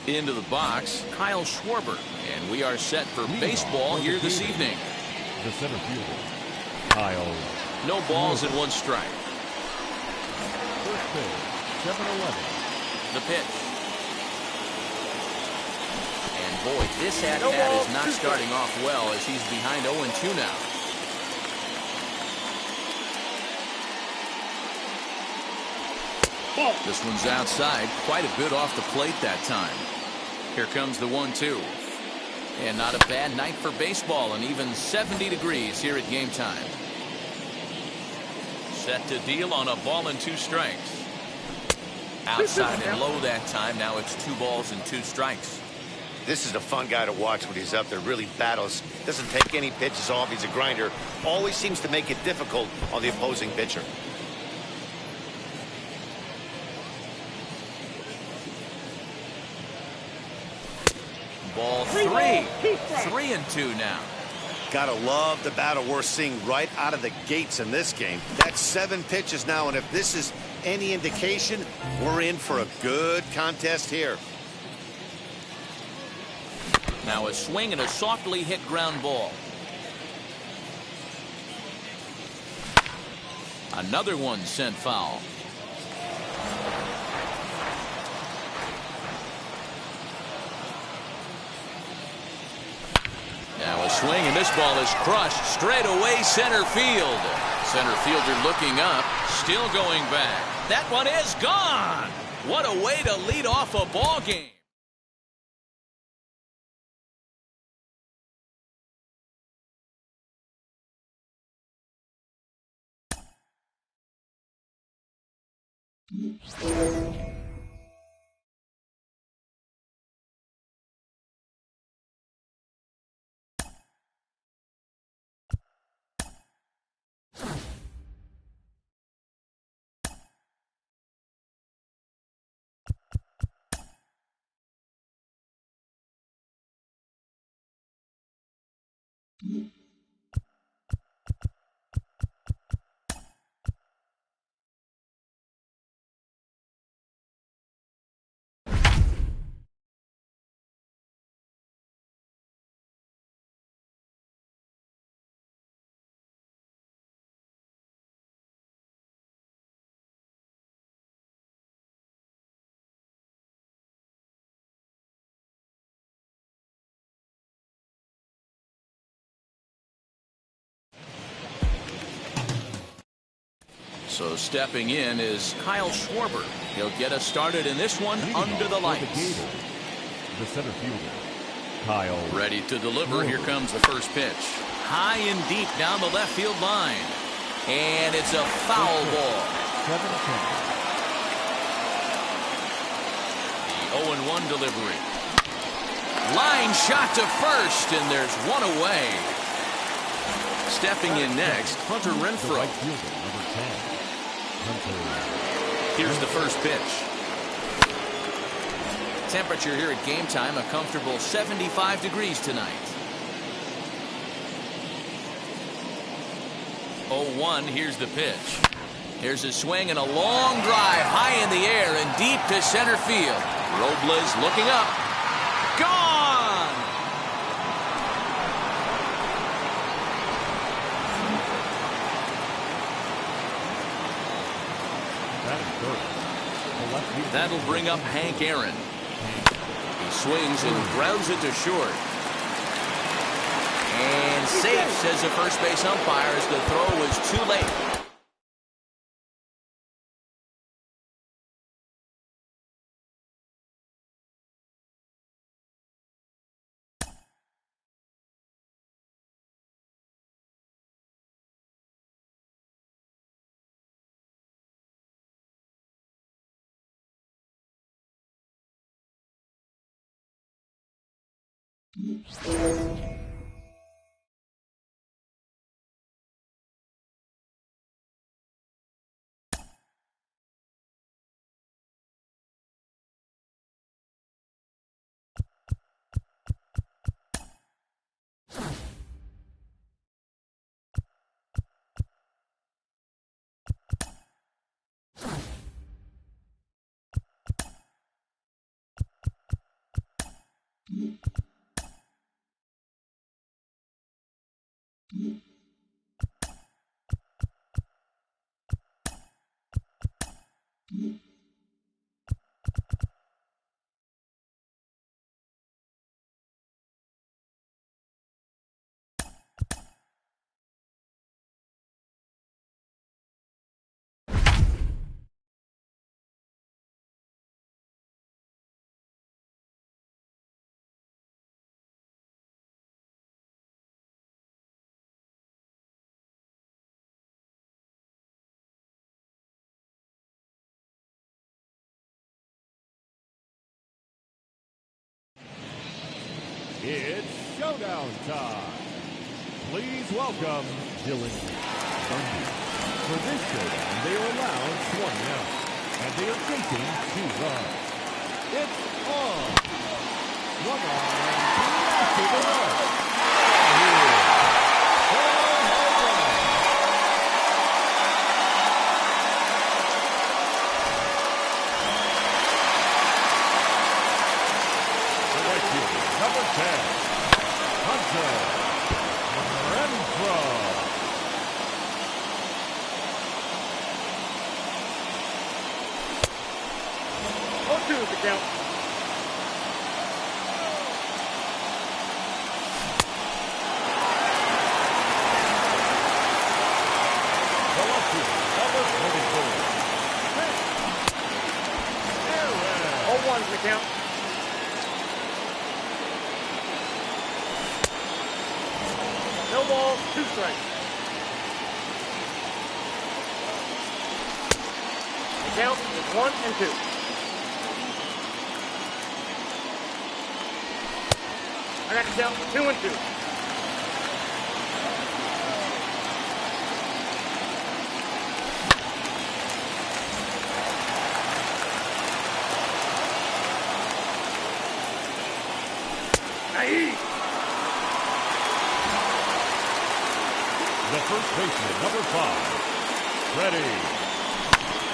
Into the box, Kyle Schwarber, and we are set for baseball here this evening. The center fielder, Kyle. No balls and 1 strike. First pitch, 7-11. The pitch. And boy, this at-bat is not starting off well as he's behind 0-2 now. This one's outside, quite a bit off the plate that time. Here comes the 1-2. And not a bad night for baseball, and even 70 degrees here at game time. Set to deal on a ball and 2 strikes. Outside and low that time. Now it's 2 balls and 2 strikes. This is a fun guy to watch when he's up there. Really battles. Doesn't take any pitches off. He's a grinder. Always seems to make it difficult on the opposing pitcher. Ball 3. 3-2 now. Gotta love the battle we're seeing right out of the gates in this game. That's 7 pitches now, and if this is any indication, we're in for a good contest here. Now a swing and a softly hit ground ball. Another one sent foul. Now a swing, and this ball is crushed straight away center field. Center fielder looking up, still going back. That one is gone. What a way to lead off a ball game. So stepping in is Kyle Schwarber. He'll get us started in this one under the lights. The center fielder, Kyle. Ready to deliver. Here comes the first pitch. High and deep down the left field line. And it's a foul ball. 7-10. The 0-1 delivery. Line shot to first, and there's one away. Stepping in next, Hunter Renfroe. Right fielder, number 10. Here's the first pitch. Temperature here at game time, a comfortable 75 degrees tonight. 0-1, here's the pitch. Here's a swing and a long drive high in the air and deep to center field. Robles looking up. Gone! That'll bring up Hank Aaron. He swings and grounds it to short. And safe, says the first base umpire, as the throw was too late. It's showdown time. Please welcome Dylan Bundy. For this showdown, they are allowed 20 outs, and they are chasing 2 runs. It's on. 1 on and 2 after the run. Number 10, Hunter Renfroe. 0-2 is the count. Velocity, number 24. 0-1 is the count. No balls, 2 strikes. The count is 1-2. I got the count 2-2. Nice. The first baseman, number 5, Freddie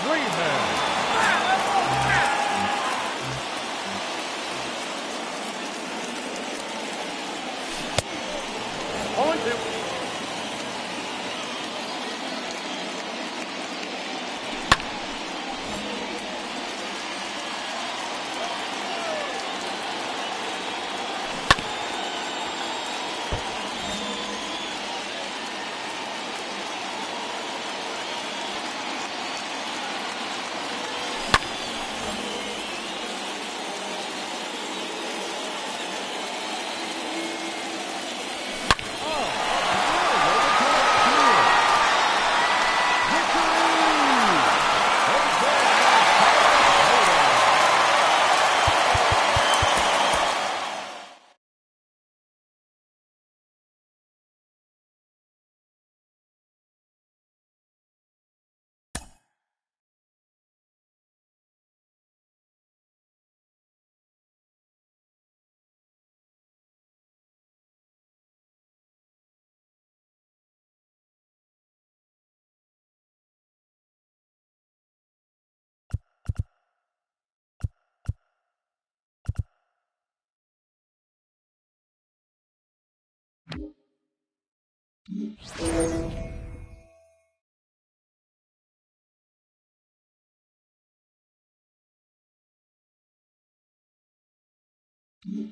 Freeman. 0-2. 2.